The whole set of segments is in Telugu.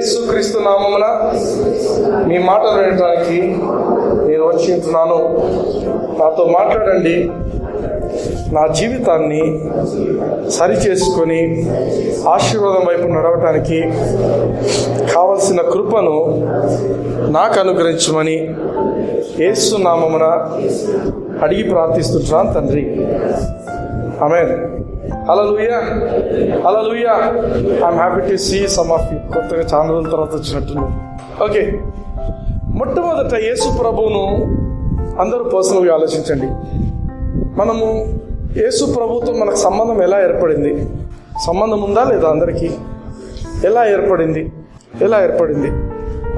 యేసుక్రీస్తు నామమున మీ మాటలు వినడానికి నేను వచ్చి ఉంటున్నాను. నాతో మాట్లాడండి. నా జీవితాన్ని సరిచేసుకొని ఆశీర్వాదం వైపు నడవటానికి కావలసిన కృపను నాకు అనుగ్రహించమని యేసు నామమున అడిగి ప్రార్థిస్తున్నాను తండ్రి. ఆమేన్. హల్లెలూయా, హల్లెలూయా. I'm happy to see some of you. కొత్తగా చాలా రోజుల తర్వాత వచ్చినట్టున్నారు. ఓకే, మొట్టమొదట యేసు ప్రభువును అందరూ పర్సనల్గా ఆలోచించండి. మనము యేసు ప్రభుతో మనకు సంబంధం ఎలా ఏర్పడింది? సంబంధం ఉందా లేదా? అందరికీ ఎలా ఏర్పడింది?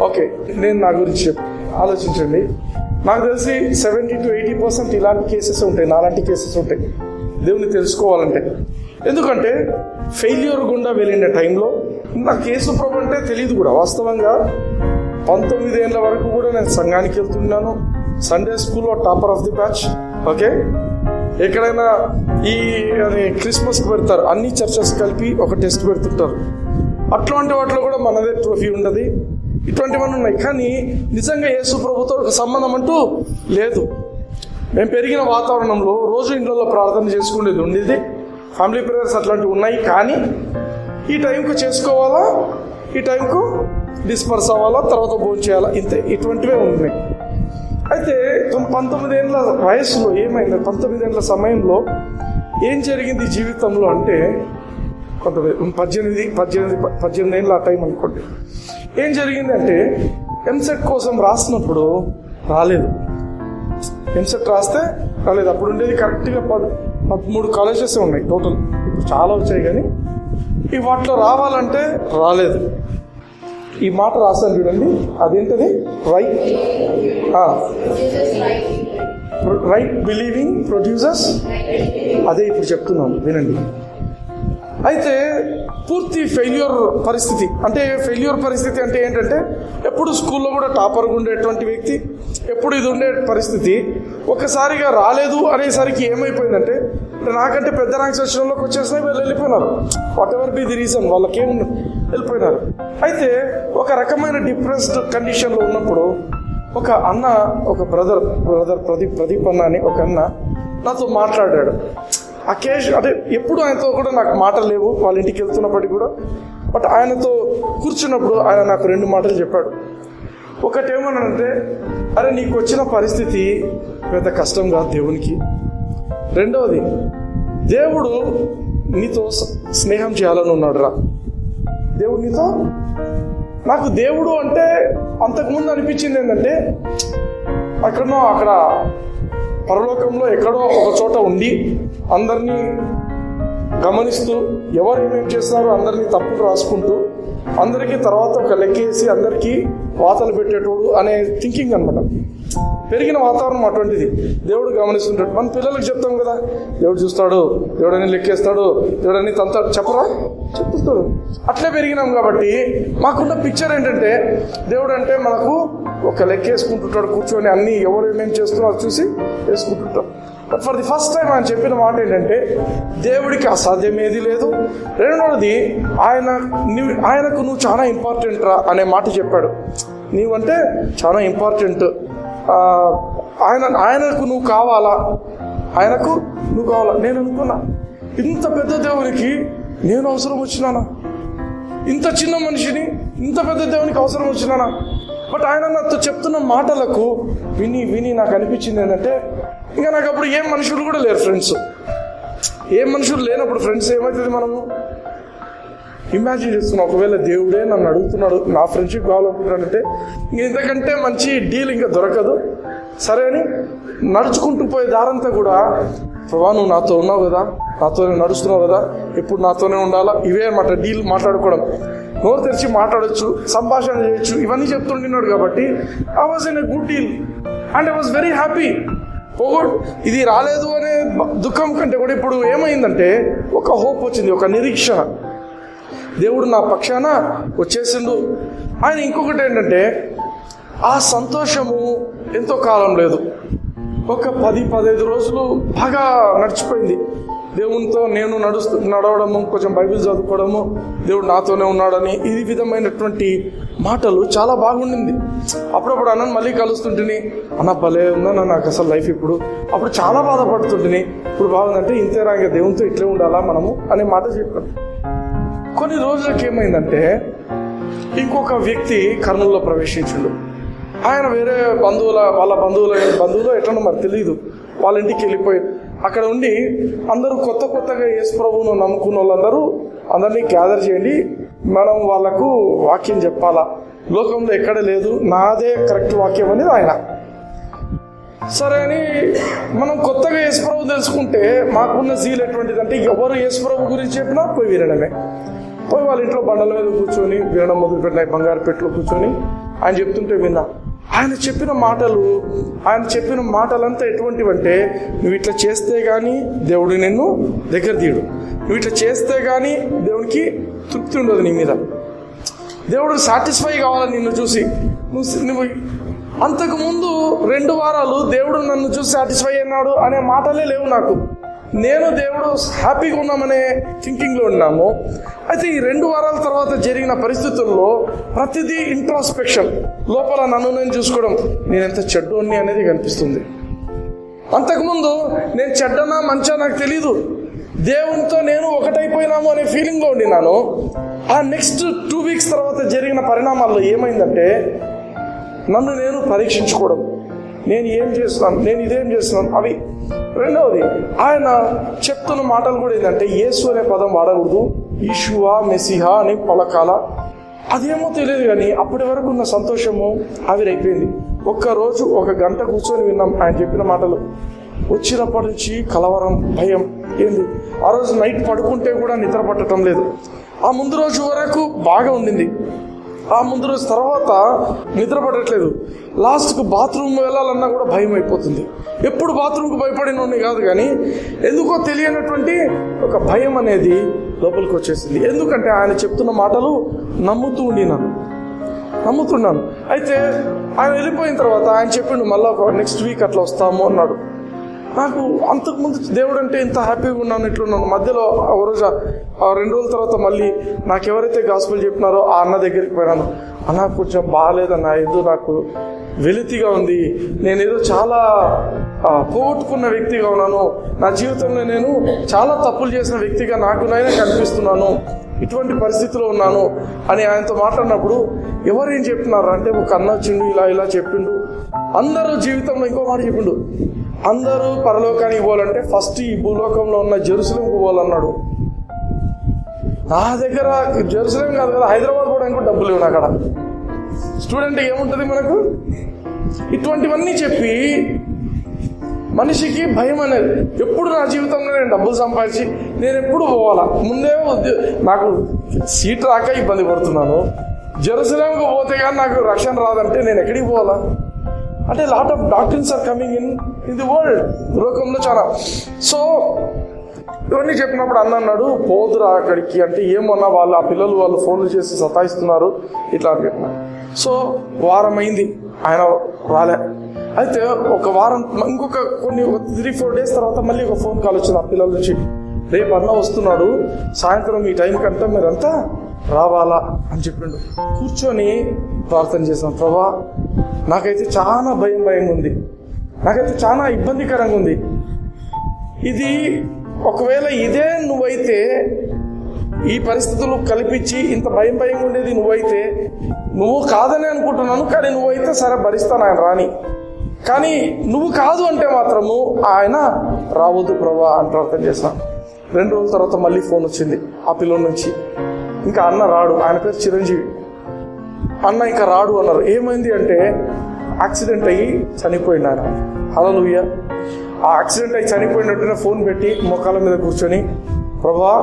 ఓకే, నేను నా గురించి ఆలోచించండి. నాకు తెలిసి 70 to 80% ఇలాంటి కేసెస్ ఉంటాయి, నాలాంటి కేసెస్ ఉంటాయి దేవుని తెలుసుకోవాలంటే. ఎందుకంటే ఫెయిల్యూర్ గుండా వెళ్ళిన టైంలో నాకు యేసు ప్రభు అంటే తెలియదు కూడా. వాస్తవంగా 19 ఏళ్ళ వరకు కూడా నేను సంఘానికి వెళ్తున్నాను. సండే స్కూల్లో topper of the batch. Okay, ఎక్కడైనా ఈ క్రిస్మస్కి పెడతారు, అన్ని చర్చెస్ కలిపి ఒక టెస్ట్ పెడుతుంటారు. అట్లాంటి వాటిలో కూడా మనదే ట్రోఫీ ఉండదు. ఇటువంటివన్నీ ఉన్నాయి. కానీ నిజంగా యేసు ప్రభుతో ఒక సంబంధం అంటూ లేదు. మేము పెరిగిన వాతావరణంలో రోజు ఇంట్లో ప్రార్థన చేసుకునేది ఉండేది. ఫ్యామిలీ ప్రేయర్స్ అట్లాంటివి ఉన్నాయి. కానీ ఈ టైంకు చేసుకోవాలా, ఈ టైంకు డిస్పర్స్ అవ్వాలా, తర్వాత భోజనం చేయాలా, ఇంతే. ఇటువంటివే ఉన్నాయి. అయితే 19 ఏళ్ళ వయసులో ఏమైంది? 19 ఏళ్ళ సమయంలో ఏం జరిగింది జీవితంలో అంటే, 18 ఏళ్ళ ఆ టైం అనుకోండి. ఏం జరిగింది అంటే, ఎంసెట్ కోసం రాసినప్పుడు రాలేదు. ఎంసెట్ రాస్తే రాలేదు. అప్పుడు ఉండేది కరెక్ట్గా 13 కాలేజెస్ ఉన్నాయి టోటల్. ఇప్పుడు చాలా వచ్చాయి, కానీ ఈ వాటిలో రావాలంటే రాలేదు. ఈ మాట రాస్తాను చూడండి, అదేంటది? Right believing producers. అదే ఇప్పుడు చెప్తున్నాను, వినండి. అయితే పూర్తి ఫెయిల్యూర్ పరిస్థితి. అంటే ఏంటంటే, ఎప్పుడు స్కూల్లో కూడా టాపర్గా ఉండేటువంటి వ్యక్తి, ఎప్పుడు ఇది ఉండే పరిస్థితి. ఒక్కసారిగా రాలేదు అనేసరికి ఏమైపోయిందంటే, నాకంటే పెద్ద ర్యాంక్స్ వచ్చినలోకి వచ్చేసినాయి, వీళ్ళు వెళ్ళిపోయినారు. What ever be the reason, వాళ్ళకేం వెళ్ళిపోయినారు. అయితే ఒక రకమైన డిప్రెస్డ్ కండిషన్లో ఉన్నప్పుడు ఒక అన్న, ఒక బ్రదర్ ప్రదీప్ అన్న అని ఒక అన్న నాతో మాట్లాడాడు. అంటే ఎప్పుడు ఆయనతో కూడా నాకు మాటలు లేవు, వాళ్ళ ఇంటికి వెళ్తున్నప్పటికీ కూడా. బట్ ఆయనతో కూర్చున్నప్పుడు ఆయన నాకు 2 మాటలు చెప్పాడు. ఒకటేమనంటే, అరే నీకు వచ్చిన పరిస్థితి పెద్ద కష్టం కాదు దేవునికి. రెండవది, దేవుడు నీతో స్నేహం చేయాలని ఉన్నాడు రా. దేవుడు నీతో, నాకు దేవుడు అంటే అంతకుముందు అనిపించింది ఏంటంటే, అక్కడ పరలోకంలో ఎక్కడో ఒక చోట ఉండి అందరినీ గమనిస్తూ, ఎవరు ఏమేమి చేస్తున్నారో అందరినీ తప్పులు రాసుకుంటూ, అందరికీ తర్వాత ఒక లెక్కేసి అందరికీ వాతలు పెట్టేటోడు అనే థింకింగ్ అనమాట. పెరిగిన వాతావరణం అటువంటిది. దేవుడు గమనిస్తుంటాడు. మన పిల్లలకు చెప్తాం కదా, దేవుడు చూస్తాడు, దేవుడని లెక్కేస్తాడు, దేవుడని తంతాడు, చెప్తాడు. అట్లే పెరిగినాం కాబట్టి మాకున్న పిక్చర్ ఏంటంటే, దేవుడు అంటే మనకు ఒక లెక్కేసుకుంటుంటాడు కూర్చొని, అన్ని ఎవరు ఏమేమి చేస్తున్నారో చూసి వేసుకుంటుంటాం. But for the first time ఆయన చెప్పిన మాట ఏంటంటే, దేవుడికి అసాధ్యమేది లేదు. రెండవది, ఆయనకు నువ్వు చాలా ఇంపార్టెంట్ రా అనే మాట చెప్పాడు. నీవంటే చాలా ఇంపార్టెంట్. ఆయనకు నువ్వు కావాలా. నేను అనుకున్నా, ఇంత పెద్ద దేవునికి నేను అవసరం వచ్చినానా? ఇంత చిన్న మనిషిని ఇంత పెద్ద దేవునికి అవసరం వచ్చినానా? బట్ ఆయన నాతో చెప్తున్న మాటలకు విని నాకు అనిపించింది ఏంటంటే, ఇంకా నాకు అప్పుడు ఏం మనుషులు కూడా లేరు ఫ్రెండ్స్. ఏం మనుషులు లేనప్పుడు ఫ్రెండ్స్ ఏమవుతుంది? మనము ఇమాజిన్ చేస్తున్నాం, ఒకవేళ దేవుడే నన్ను అడుగుతున్నాడు, నా ఫ్రెండ్షిప్ కావాలనుకుంటానంటే ఇంక ఇంతకంటే మంచి డీల్ ఇంకా దొరకదు. సరే అని నడుచుకుంటూ పోయే దారంతా కూడా, ప్రభా నువ్వు నాతో ఉన్నావు కదా, నాతోనే నడుస్తున్నావు కదా, ఇప్పుడు నాతోనే ఉండాలా, ఇవే అన్నమాట డీల్. మాట్లాడుకోవడం, నోరు తెరిచి మాట్లాడచ్చు, సంభాషణ చేయొచ్చు, ఇవన్నీ చెప్తుంటున్నాడు. కాబట్టి I was in a good deal and I was very happy. ఇది రాలేదు అనే దుఃఖం కంటే కూడా ఇప్పుడు ఏమైందంటే, ఒక హోప్ వచ్చింది, ఒక నిరీక్షణ. దేవుడు నా పక్షాన వచ్చేసిండు. ఆయన ఇంకొకటి ఏంటంటే, ఆ సంతోషము ఎంతో కాలం లేదు, ఒక 10-15 రోజులు బాగా నడిచిపోయింది. దేవునితో నేను నడవడము, కొంచెం బైబిల్ చదువుకోవడము, దేవుడు నాతోనే ఉన్నాడని ఈ విధమైనటువంటి మాటలు చాలా బాగుండింది. అప్పుడప్పుడు అన్నను మళ్ళీ కలుస్తుంటిని, అన్న భలే ఉందన్న నాకు అసలు లైఫ్ ఇప్పుడు, అప్పుడు చాలా బాధపడుతుంటిని, ఇప్పుడు బాగుందంటే ఇంతేరా ఇంకా దేవునితో ఇట్లే ఉండాలా మనము అనే మాట చెప్పాను. కొన్ని రోజులకి ఏమైందంటే ఇంకొక వ్యక్తి కర్నూలులో ప్రవేశించిండు. ఆయన వేరే వాళ్ళ బంధువులు ఎట్లనో మరి తెలియదు, వాళ్ళ ఇంటికి వెళ్ళిపోయి అక్కడ ఉండి అందరూ కొత్తగా యేసు ప్రభువును నమ్ముకున్న వాళ్ళందరూ అందరినీ గ్యాదర్ చేయండి, మనం వాళ్ళకు వాక్యం చెప్పాలా, లోకంలో ఎక్కడ లేదు, నాదే కరెక్ట్ వాక్యం అనేది ఆయన. సరే అని మనం కొత్తగా యేసు ప్రభు తెలుసుకుంటే మాకున్న జీల్ ఎటువంటిదంటే ఎవరు యేసు ప్రభు గురించి చెప్పినా పోయి వినడమే. పోయి వాళ్ళ ఇంట్లో బండల మీద కూర్చొని వినడం మొదలుపెట్టిన, బంగారు పెట్టులో కూర్చొని ఆయన చెప్తుంటే విన్నా. ఆయన చెప్పిన మాటలంతా ఎటువంటివంటే, నువ్వు ఇట్లా చేస్తే కానీ దేవుడు నిన్ను దగ్గర తీయడు, నువ్వు ఇట్లా చేస్తే కానీ దేవునికి తృప్తి ఉండదు నీ మీద, దేవుడు సాటిస్ఫై కావాలని నిన్ను చూసి. నువ్వు అంతకుముందు 2 వారాలు దేవుడు నన్ను చూసి సాటిస్ఫై అన్నాడు అనే మాటలే లేవు నాకు. నేను దేవుడు హ్యాపీగా ఉన్నామనే థింకింగ్లో ఉన్నాము. అయితే ఈ 2 వారాల తర్వాత జరిగిన పరిస్థితుల్లో ప్రతిదీ ఇంట్రాస్పెక్షన్, లోపల నన్ను నేను చూసుకోవడం, నేను ఎంత చెడ్డోన్ని అనేది కనిపిస్తుంది. అంతకుముందు నేను చెడ్డనా మంచా నాకు తెలీదు, దేవునితో నేను ఒకటైపోయినాము అనే ఫీలింగ్లో ఉండినాను. ఆ నెక్స్ట్ 2 వీక్స్ తర్వాత జరిగిన పరిణామాల్లో ఏమైందంటే నన్ను నేను పరీక్షించుకోవడం, నేను ఏం చేస్తున్నాను, నేను ఇదేం చేస్తున్నాను అవి. రెండవది ఆయన చెప్తున్న మాటలు కూడా ఏంటంటే యేసు అనే పదం వాడకూడదు, ఈషువా మెస్సిహా అని పలకాల. అదేమో తెలియదు కానీ అప్పటి వరకు ఉన్న సంతోషము ఆవిరైపోయింది. ఒక్కరోజు 1 గంట కూర్చొని విన్నాం ఆయన చెప్పిన మాటలు. వచ్చినప్పటి నుంచి కలవరం, భయం. ఏంది ఆ రోజు నైట్ పడుకుంటే కూడా నిద్ర పట్టడం లేదు. ఆ ముందు రోజు వరకు బాగా ఉండింది, ఆ ముందు రోజు తర్వాత నిద్ర పడట్లేదు. లాస్ట్కు బాత్రూమ్ వెళ్ళాలన్నా కూడా భయం అయిపోతుంది. ఎప్పుడు బాత్రూమ్కి భయపడినోడిని కాదు కానీ ఎందుకో తెలియనటువంటి ఒక భయం అనేది లోపలికి వచ్చేసింది. ఎందుకంటే ఆయన చెప్తున్న మాటలు నమ్ముతున్నాను. అయితే ఆయన వెళ్ళిపోయిన తర్వాత ఆయన చెప్పిండు మళ్ళీ నెక్స్ట్ వీక్ అట్లా వస్తాము అన్నాడు. నాకు అంతకుముందు దేవుడు అంటే ఇంత హ్యాపీగా ఉన్నాను, ఇట్లున్నాను. మధ్యలో ఒక రోజు 2 రోజుల తర్వాత మళ్ళీ నాకు ఎవరైతే గాస్పెల్ చెప్పినారో ఆ అన్న దగ్గరికి పోయినాను. అన్న కొంచెం బాగాలేదన్న, ఏదో నాకు వెలితిగా ఉంది, నేనేదో చాలా పోగొట్టుకున్న వ్యక్తిగా ఉన్నాను, నా జీవితంలో నేను చాలా తప్పులు చేసిన వ్యక్తిగా నాకు నేనే కనిపిస్తున్నాను, ఇటువంటి పరిస్థితిలో ఉన్నాను అని ఆయనతో మాట్లాడినప్పుడు ఎవరేం చెప్తున్నారు అంటే ఒక అన్న వచ్చిండు, ఇలా చెప్పిండు. అందరూ జీవితంలో ఇంకో మాట చెప్పిండు, అందరూ పరలోకానికి పోవాలంటే ఫస్ట్ ఈ భూలోకంలో ఉన్న జెరూసలేంకి పోవాలన్నాడు. నా దగ్గర జెరూసలేం కాదు కదా, హైదరాబాద్ పోవడానికి కూడా డబ్బులు లేవు నాకు. అక్కడ స్టూడెంట్ ఏముంటుంది మనకు? ఇటువంటివన్నీ చెప్పి మనిషికి భయం అనేది. ఎప్పుడు నా జీవితంలో నేను డబ్బులు సంపాదించి నేను ఎప్పుడు పోవాలా, ముందే నాకు సీట్ రాక ఇబ్బంది పడుతున్నాను, జెరూసలేంకి పోతే కానీ నాకు రక్షణ రాదంటే నేను ఎక్కడికి పోవాలా? అంటే lot of doctrines are coming in the world, లోకంలో చాలా. సో ఇవన్నీ చెప్పినప్పుడు అన్నాడు పోదురా అక్కడికి అంటే, ఏమన్నా వాళ్ళు ఆ పిల్లలు వాళ్ళు ఫోన్లు చేసి సతాయిస్తున్నారు ఇట్లా అని చెప్పినారు. సో వారం అయింది ఆయన రాలే. అయితే ఒక వారం ఇంకొక 3-4 డేస్ తర్వాత మళ్ళీ ఒక ఫోన్ కాల్ వచ్చింది ఆ పిల్లల నుంచి, రేపు అన్న వస్తున్నాడు, సాయంత్రం ఈ టైం కంటే మీరంతా రావాలా అని చెప్పిండు. కూర్చొని ప్రార్థన చేశాను, ప్రభా నాకైతే చాలా భయం ఉంది, నాకైతే చాలా ఇబ్బందికరంగా ఉంది. ఇది ఒకవేళ ఇదే నువ్వైతే, ఈ పరిస్థితులు కల్పించి ఇంత భయం ఉండేది నువ్వైతే, నువ్వు కాదని అనుకుంటున్నాను కానీ నువ్వైతే సరే భరిస్తాను ఆయన రాని, కానీ నువ్వు కాదు అంటే మాత్రము ఆయన రావద్దు ప్రభా అని ప్రార్థన చేశాను. 2 రోజుల తర్వాత మళ్ళీ ఫోన్ వచ్చింది ఆ పిల్లల నుంచి, ఇంకా అన్న రాడు, ఆయన పేరు చిరంజీవి, అన్న ఇంకా రాడు అన్నారు. ఏమైంది అంటే యాక్సిడెంట్ అయ్యి చనిపోయింది ఆయన. హల్లెలూయా. ఆ యాక్సిడెంట్ అయ్యి చనిపోయినట్టునే ఫోన్ పెట్టి మోకాళ్ళ మీద కూర్చొని, ప్రభా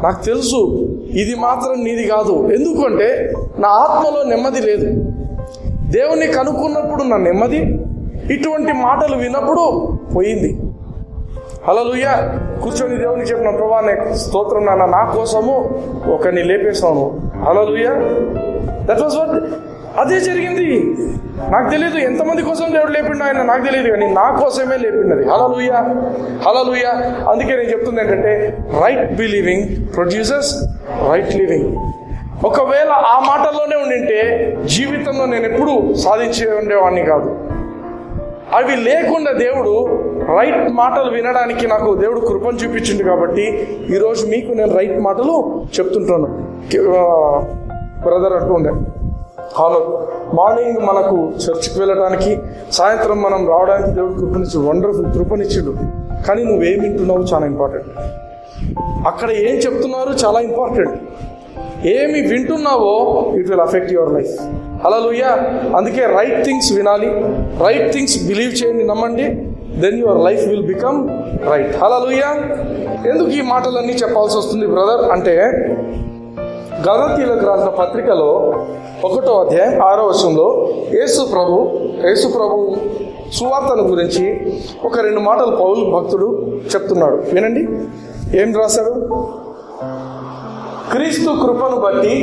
నాకు తెలుసు ఇది మాత్రం నీది కాదు, ఎందుకంటే నా ఆత్మలో నెమ్మది లేదు, దేవుణ్ణి కనుక్కున్నప్పుడు నా నెమ్మది ఇటువంటి మాటలు విన్నప్పుడు పోయింది. హల్లెలూయా. కూర్చొని దేవునికి చెప్పిన, ప్రభా స్తోత్రం నాన్న, నా కోసము ఒకరిని లేపేసాను. హల్లెలూయా. దట్ వాజ్ వాట్ అదే జరిగింది. నాకు తెలియదు ఎంతమంది కోసం దేవుడు లేపిండు ఆయన, నాకు తెలియదు, కానీ నా కోసమే లేపిండది. హల్లెలూయా, హల్లెలూయా. అందుకే నేను చెప్తుంది ఏంటంటే right believing produces right living. ఒకవేళ ఆ మాటల్లోనే ఉండింటే జీవితంలో నేను ఎప్పుడూ సాధించే ఉండేవాడిని కాదు. అవి లేకుండా దేవుడు రైట్ మాటలు వినడానికి నాకు దేవుడు కృపను చూపించింది కాబట్టి ఈరోజు మీకు నేను రైట్ మాటలు చెప్తుంటాను. బ్రదర్ అంటూ ఉండే హలో, మార్నింగ్ మనకు చర్చికి వెళ్ళడానికి, సాయంత్రం మనం రావడానికి దేవుడు కృపనిచ్చి వండర్ఫుల్ కృపనిచ్చిండు. కానీ నువ్వేం వింటున్నావు చాలా ఇంపార్టెంట్. అక్కడ ఏం చెప్తున్నారు చాలా ఇంపార్టెంట్. ఏమి వింటున్నావో it will affect your life. హల్లెలూయా. అందుకే రైట్ థింగ్స్ వినాలి, రైట్ థింగ్స్ బిలీవ్ చేయండి, నమ్మండి, then your life will become right. హల్లెలూయా. ఎందుకు ఈ మాటలన్నీ చెప్పాల్సి వస్తుంది బ్రదర్ అంటే, గలతీయులకు రాసిన పత్రికలో 1వ అధ్యాయం 6వ వచనంలో యేసు ప్రభు సువార్తను గురించి ఒక 2 మాటలు పౌలు భక్తుడు చెప్తున్నాడు. వినండి ఏం రాశాడు. క్రీస్తు కృపను బట్టి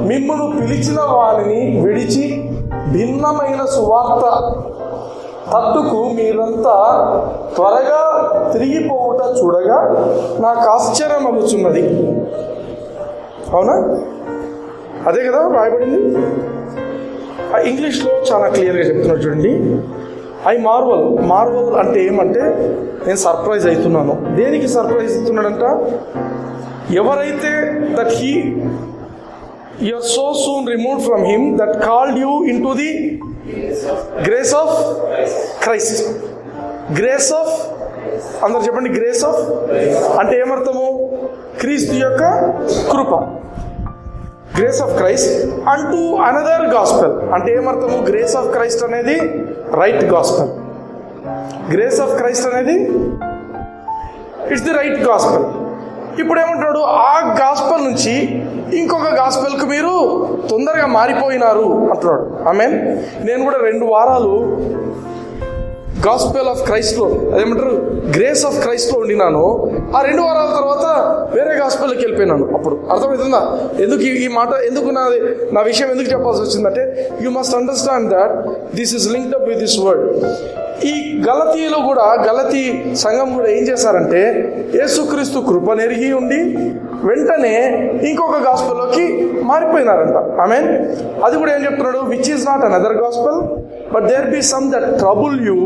మిమ్మును పిలిచిన వారిని విడిచి భిన్నమైన సువార్త తట్టుకు మీరంతా త్వరగా తిరిగిపోవుట చూడగా నాకు ఆశ్చర్యం అగుచున్నది. అవునా? అదే కదా రాయబడింది. ఇంగ్లీష్లో చాలా క్లియర్గా చెప్తున్నాడు చూడండి. మార్వల్ అంటే ఏమంటే నేను సర్ప్రైజ్ అవుతున్నాను. దేనికి సర్ప్రైజ్ అవుతున్నాడంట? ఎవరైతే that you are so soon removed from him that called you into the grace of Christ. Grace of, అందరు చెప్పండి, గ్రేస్ ఆఫ్ అంటే ఏమర్థము? క్రీస్తు యొక్క కృప. గ్రేస్ ఆఫ్ క్రైస్ట్ అంటూ అనదర్ గాస్పెల్ అంటే ఏమర్థము? గ్రేస్ ఆఫ్ క్రైస్ట్ అనేది right gospel. Grace of Christ అనేది ఇట్స్ ది రైట్ గాస్పెల్. ఇప్పుడు ఏమంటాడు? ఆ గాస్పెల్ నుంచి ఇంకొక గాస్పెల్కి మీరు తొందరగా మారిపోయినారు అంటున్నాడు. ఆమేన్. నేను కూడా 2 వారాలు గాస్పెల్ ఆఫ్ క్రైస్ట్లో, అదేమంటారు, గ్రేస్ ఆఫ్ క్రైస్ట్లో ఉండినాను. ఆ 2 వారాల తర్వాత వేరే గాస్పెల్కి వెళ్ళిపోయినాను. అప్పుడు అర్థమవుతుందా ఎందుకు ఈ మాట, ఎందుకు నా విషయం ఎందుకు చెప్పాల్సి వచ్చిందంటే, you must understand that this is linked up with this word. ఈ గలతీలో కూడా, గలతీ సంఘం కూడా ఏం చేశారంటే, యేసుక్రీస్తు కృపనెరిగి ఉండి వెంటనే ఇంకొక గాస్పెల్లోకి మారిపోయినారంట. ఆమేన్. అది కూడా ఏం చెప్తున్నాడు? Which is not another gospel but there be some that trouble you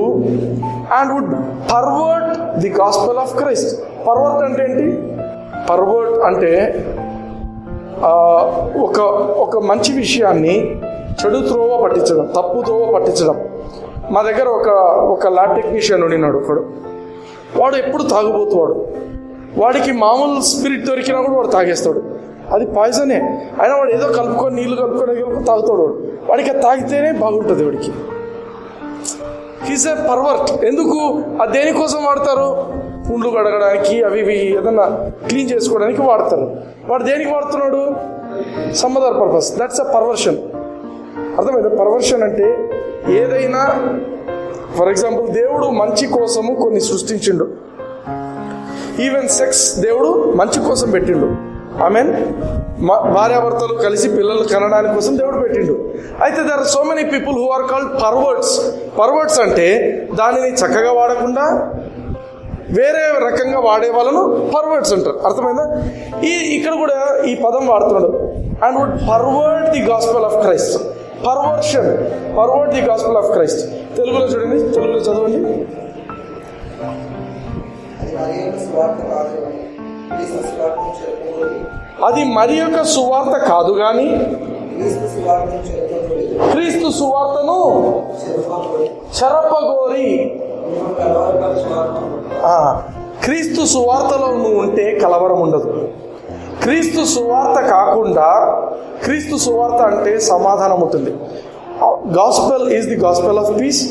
and would pervert the gospel of Christ. Pervert అంటే ఏంటి? పర్వర్ట్ అంటే ఒక మంచి విషయాన్ని చెడు త్రోవ పట్టించడం, తప్పు త్రోవ పట్టించడం. మా దగ్గర ఒక ల్యాబ్ టెక్నీషియన్ ఉండినాడు ఒకడు. వాడు ఎప్పుడు తాగుబోతువాడు. వాడికి మామూలు స్పిరిట్ దొరికినా కూడా వాడు తాగేస్తాడు. అది పాయిజనే అయినా వాడు ఏదో కలుపుకొని, నీళ్ళు కలుపుకొని తాగుతాడు. వాడికి అది తాగితేనే బాగుంటుంది వాడికి. He's a pervert. ఎందుకు? అది దేనికోసం వాడతారు? పుండ్లు కడగడానికి, అవి ఏదన్నా క్లీన్ చేసుకోవడానికి వాడతారు. వాడు దేనికి వాడుతున్నాడు? Some other purpose. That's a perversion. అర్థమైందా? పర్వర్షన్ అంటే ఏదైనా, ఫర్ ఎగ్జాంపుల్ దేవుడు మంచి కోసము కొన్ని సృష్టించిండు. ఈవెన్ సెక్స్ దేవుడు మంచి కోసం పెట్టిండు. ఆమేన్. భార్యాభర్తలు కలిసి పిల్లలు కనడానికి కోసం దేవుడు పెట్టిండు. అయితే there are so many people who are called perverts. Perverts అంటే దానిని చక్కగా వాడకుండా వేరే రకంగా వాడే వాళ్ళను పర్వర్ట్స్ అంటారు. అర్థమైందా? ఇక్కడ కూడా ఈ పదం వాడుతున్నాడు. And would pervert the gospel of Christ. Perversion, pervert the gospel of Christ. తెలుగులో చూడండి, తెలుగులో చదవండి. అది మరి యొక్క సువార్త కాదు గాని క్రీస్తు సువార్తను చెరపగోరి. క్రీస్తు సువార్తలో నువ్వు ఉంటే కలవరం ఉండదు. క్రీస్తు సువార్త కాకుండా, క్రీస్తు సువార్త అంటే సమాధానం ఉంటుంది. Gospel is the gospel of peace.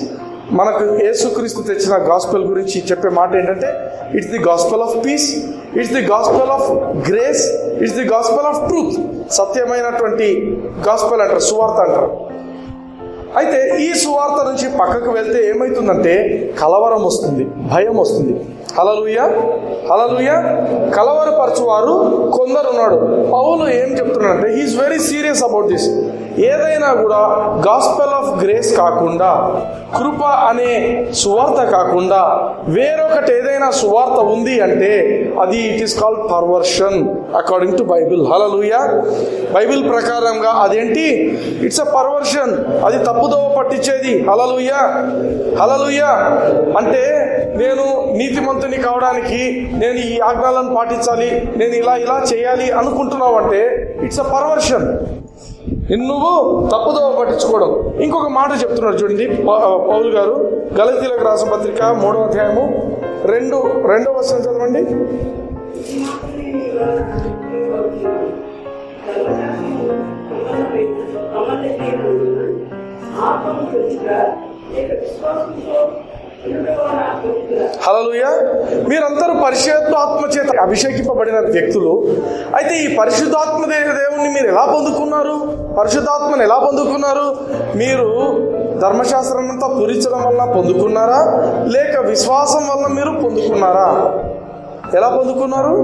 మనకు యేసుక్రీస్తు తెచ్చిన గాస్పెల్ గురించి చెప్పే మాట ఏంటంటే, it's the gospel of peace, it's the gospel of grace, it's the gospel of truth. సత్యమైనటువంటి గాస్పెల్ అంటారు, సువార్త అంటారు. అయితే ఈ సువార్త నుంచి పక్కకు వెళ్తే ఏమవుతుందంటే కలవరం వస్తుంది, భయం వస్తుంది. హల్లెలూయా, హల్లెలూయా. కలవరపరచువారు కొందరు ఉన్నాడు. పౌలు ఏం చెప్తున్నాడంటే, he is very serious about this. ఏదైనా కూడా గాస్పెల్ ఆఫ్ గ్రేస్ కాకుండా, కృప అనే సువార్త కాకుండా వేరొకటి ఏదైనా సువార్త ఉంది అంటే అది it is called perversion according to Bible. Hallelujah. Bible ప్రకారంగా అదేంటి? It's a perversion. అది తప్పుదోవ పట్టించేది. హల్లెలూయా. హల్లెలూయా. అంటే నేను నీతిమంతుని కావడానికి నేను ఈ ఆజ్ఞలను పాటించాలి, నేను ఇలా చేయాలి అనుకుంటున్నావు అంటే ఇట్స్ అ పర్వర్షన్. నువ్వు తప్పుదోవ పట్టించుకోవడం. ఇంకొక మాట చెప్తున్నాడు చూడండి పౌలు గారు, గలతీయులకు రాసిన పత్రిక 3వ అధ్యాయము 2వ వచనం చదవండి. హల్లెలూయా. మీరందరూ పరిశుద్ధాత్మ చేత అభిషేకింపబడిన వ్యక్తులు. అయితే ఈ పరిశుద్ధాత్మ దేవుణ్ణి మీరు ఎలా పొందుకున్నారు? పరిశుద్ధాత్మను ఎలా పొందుకున్నారు? మీరు ధర్మశాస్త్రం అంతా పూరించడం వల్ల పొందుకున్నారా, లేక విశ్వాసం వల్ల మీరు పొందుకున్నారా? ఎలా పొందుకున్నారు?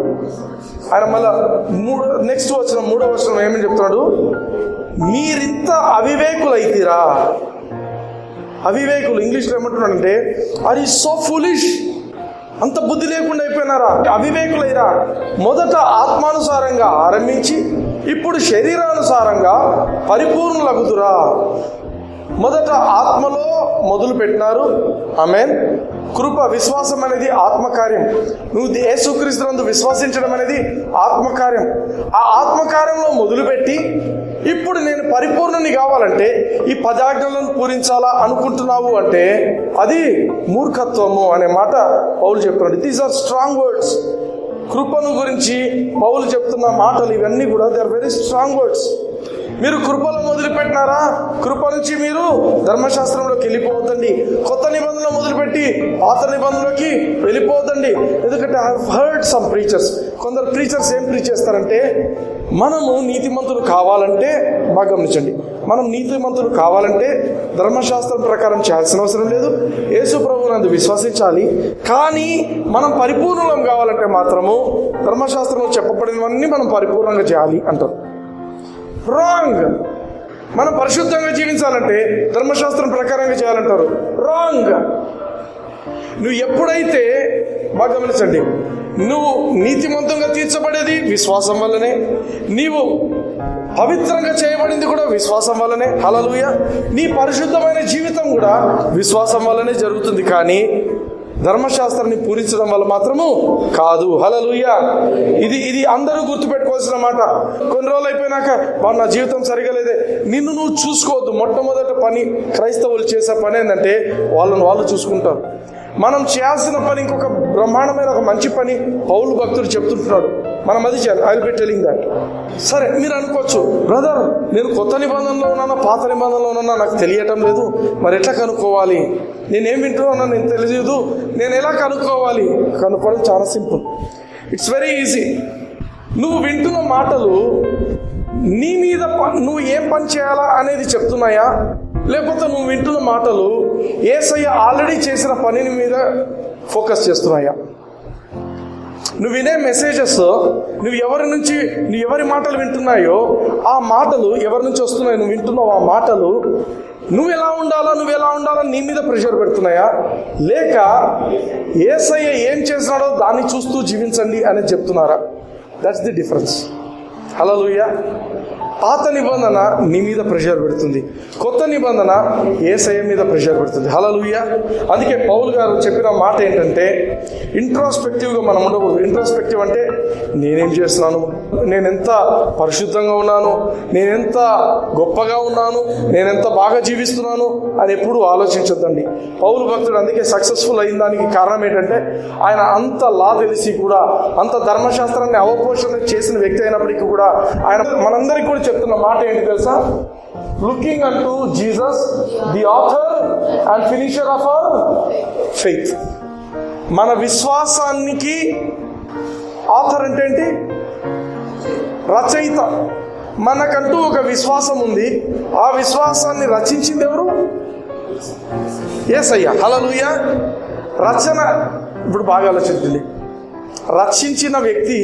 ఆయన మళ్ళా నెక్స్ట్ వచ్చిన 3వ వచనం ఏమని చెప్తున్నాడు? మీరింత అవివేకులైతీరా. అవివేకులు ఇంగ్లీష్లో ఏమంటున్నాడంటే ఆర్ యు సో ఫూలిష్. అంత బుద్ధి లేకుండా అయిపోయినారా? అవివేకులైరా. మొదట ఆత్మానుసారంగా ఆరంభించి ఇప్పుడు శరీరానుసారంగా పరిపూర్ణులగుదురా. మొదట ఆత్మలో మొదలు పెట్టినారు. ఆమేన్. కృప, విశ్వాసం అనేది ఆత్మకార్యం. నువ్వు యేసుక్రీస్తునందు విశ్వసించడం అనేది ఆత్మకార్యం. ఆ ఆత్మకార్యంలో మొదలుపెట్టి ఇప్పుడు నేను పరిపూర్ణుని కావాలంటే ఈ 10 ఆజ్ఞలను పూరించాలా అనుకుంటున్నావు అంటే అది మూర్ఖత్వము అనే మాట పౌలు చెప్తున్నాడు. These are strong words. కృపను గురించి పౌలు చెప్తున్న మాటలు ఇవన్నీ కూడా they are very strong words. మీరు కృపలో మొదలుపెట్టినారా? కృప నుంచి మీరు ధర్మశాస్త్రంలోకి వెళ్ళిపోవద్దండి. కొత్త నిబంధనలో మొదలుపెట్టి పాత నిబంధనలోకి వెళ్ళిపోవద్దండి. ఎందుకంటే I have heard some preachers. కొందరు ప్రీచర్స్ ఏం ప్రీచ్ చేస్తారంటే మనము నీతిమంతులు కావాలంటే, బాగా గమనించండి, మనం నీతిమంతులు కావాలంటే ధర్మశాస్త్రం ప్రకారం చేయాల్సిన అవసరం లేదు, యేసు ప్రభువునందు విశ్వసించాలి. కానీ మనం పరిపూర్ణం కావాలంటే మాత్రము ధర్మశాస్త్రంలో చెప్పబడినవన్నీ మనం పరిపూర్ణంగా చేయాలి అంటారు. రాంగ్. మనం పరిశుద్ధంగా జీవించాలంటే ధర్మశాస్త్రం ప్రకారంగా చేయాలంటారు. రాంగ్. నువ్వు ఎప్పుడైతే, బాగా గమనించండి, నువ్వు నీతిమంతంగా తీర్చబడేది విశ్వాసం వల్లనే, నీవు పవిత్రంగా చేయబడింది కూడా విశ్వాసం వల్లనే. హల్లెలూయా. నీ పరిశుద్ధమైన జీవితం కూడా విశ్వాసం వల్లనే జరుగుతుంది, కానీ ధర్మశాస్త్రాన్ని పూరించడం వల్ల మాత్రము కాదు. హల్లెలూయా. ఇది అందరూ గుర్తుపెట్టుకోవాల్సిన మాట. కొన్ని రోజులు అయిపోయినాక నా జీవితం సరిగా లేదే, నిన్ను నువ్వు చూసుకోవద్దు. మొట్టమొదటి పని క్రైస్తవులు చేసే పని ఏంటంటే వాళ్ళు చూసుకుంటారు. మనం చేయాల్సిన పని ఇంకొక బ్రహ్మాండమైన ఒక మంచి పని పౌలు భక్తుడు చెప్తుంటున్నాడు. మనం అది చేయాలి. I will be telling that. సరే, మీరు అనుకోవచ్చు, బ్రదర్ నేను కొత్త నిబంధనలో ఉన్నానా పాత నిబంధనలో ఉన్నానా నాకు తెలియటం లేదు, మరి ఎట్లా కనుక్కోవాలి? నేనేం వింటున్నానో నేను తెలియదు, నేను ఎలా కనుక్కోవాలి? కనుక్కోవడం చాలా సింపుల్. It's very easy. నువ్వు వింటున్న మాటలు నీ మీద నువ్వు ఏం పని చేయాలా అనేది చెప్తున్నాయా, లేకపోతే నువ్వు వింటున్న మాటలు యేసయ్య ఆల్రెడీ చేసిన పనిని మీద ఫోకస్ చేస్తున్నాయా? నువ్వు వినే మెసేజెస్ నువ్వు ఎవరి మాటలు వింటున్నాయో ఆ మాటలు ఎవరి నుంచి వస్తున్నాయో నువ్వు వింటున్నావు, ఆ మాటలు నువ్వు ఎలా ఉండాలా నీ మీద ప్రెషర్ పెడుతున్నాయా, లేక యేసయ్య ఏం చేసినాడో దాన్ని చూస్తూ జీవించండి అని చెప్తున్నారా? That's the difference. హల్లెలూయా. పాత నిబంధన నీ మీద ప్రెషర్ పెడుతుంది, కొత్త నిబంధన యేసయ్య మీద ప్రెషర్ పెడుతుంది. హల్లెలూయా. అందుకే పౌలు గారు చెప్పిన మాట ఏంటంటే ఇంట్రోస్పెక్టివ్గా మనం ఉండకూడదు. ఇంట్రోస్పెక్టివ్ అంటే నేనేం చేస్తున్నాను, నేనెంత పరిశుద్ధంగా ఉన్నాను, నేనెంత గొప్పగా ఉన్నాను, నేనెంత బాగా జీవిస్తున్నాను అని ఎప్పుడు ఆలోచించొద్దండి. పౌలు భక్తుడు అందుకే సక్సెస్ఫుల్ అయిన దానికి కారణం ఏంటంటే ఆయన అంత లా తెలిసి కూడా, అంత ధర్మశాస్త్రాన్ని అవపోషణ చేసిన వ్యక్తి అయినప్పటికీ కూడా ఆయన మనందరికీ కూడా చెప్తున్న మాట ఏంటి తెలుసా? Looking unto Jesus the author and finisher of our faith. మన విశ్వాసానికి ఆథర్ అంటే ఏంటి? రచయిత. మనకంటూ ఒక విశ్వాసం ఉంది, ఆ విశ్వాసాన్ని రచించింది ఎవరు? యేసయ్య. హల్లెలూయా. రచన, ఇప్పుడు బాగా ఆలోచించండి, రచించిన వ్యక్తి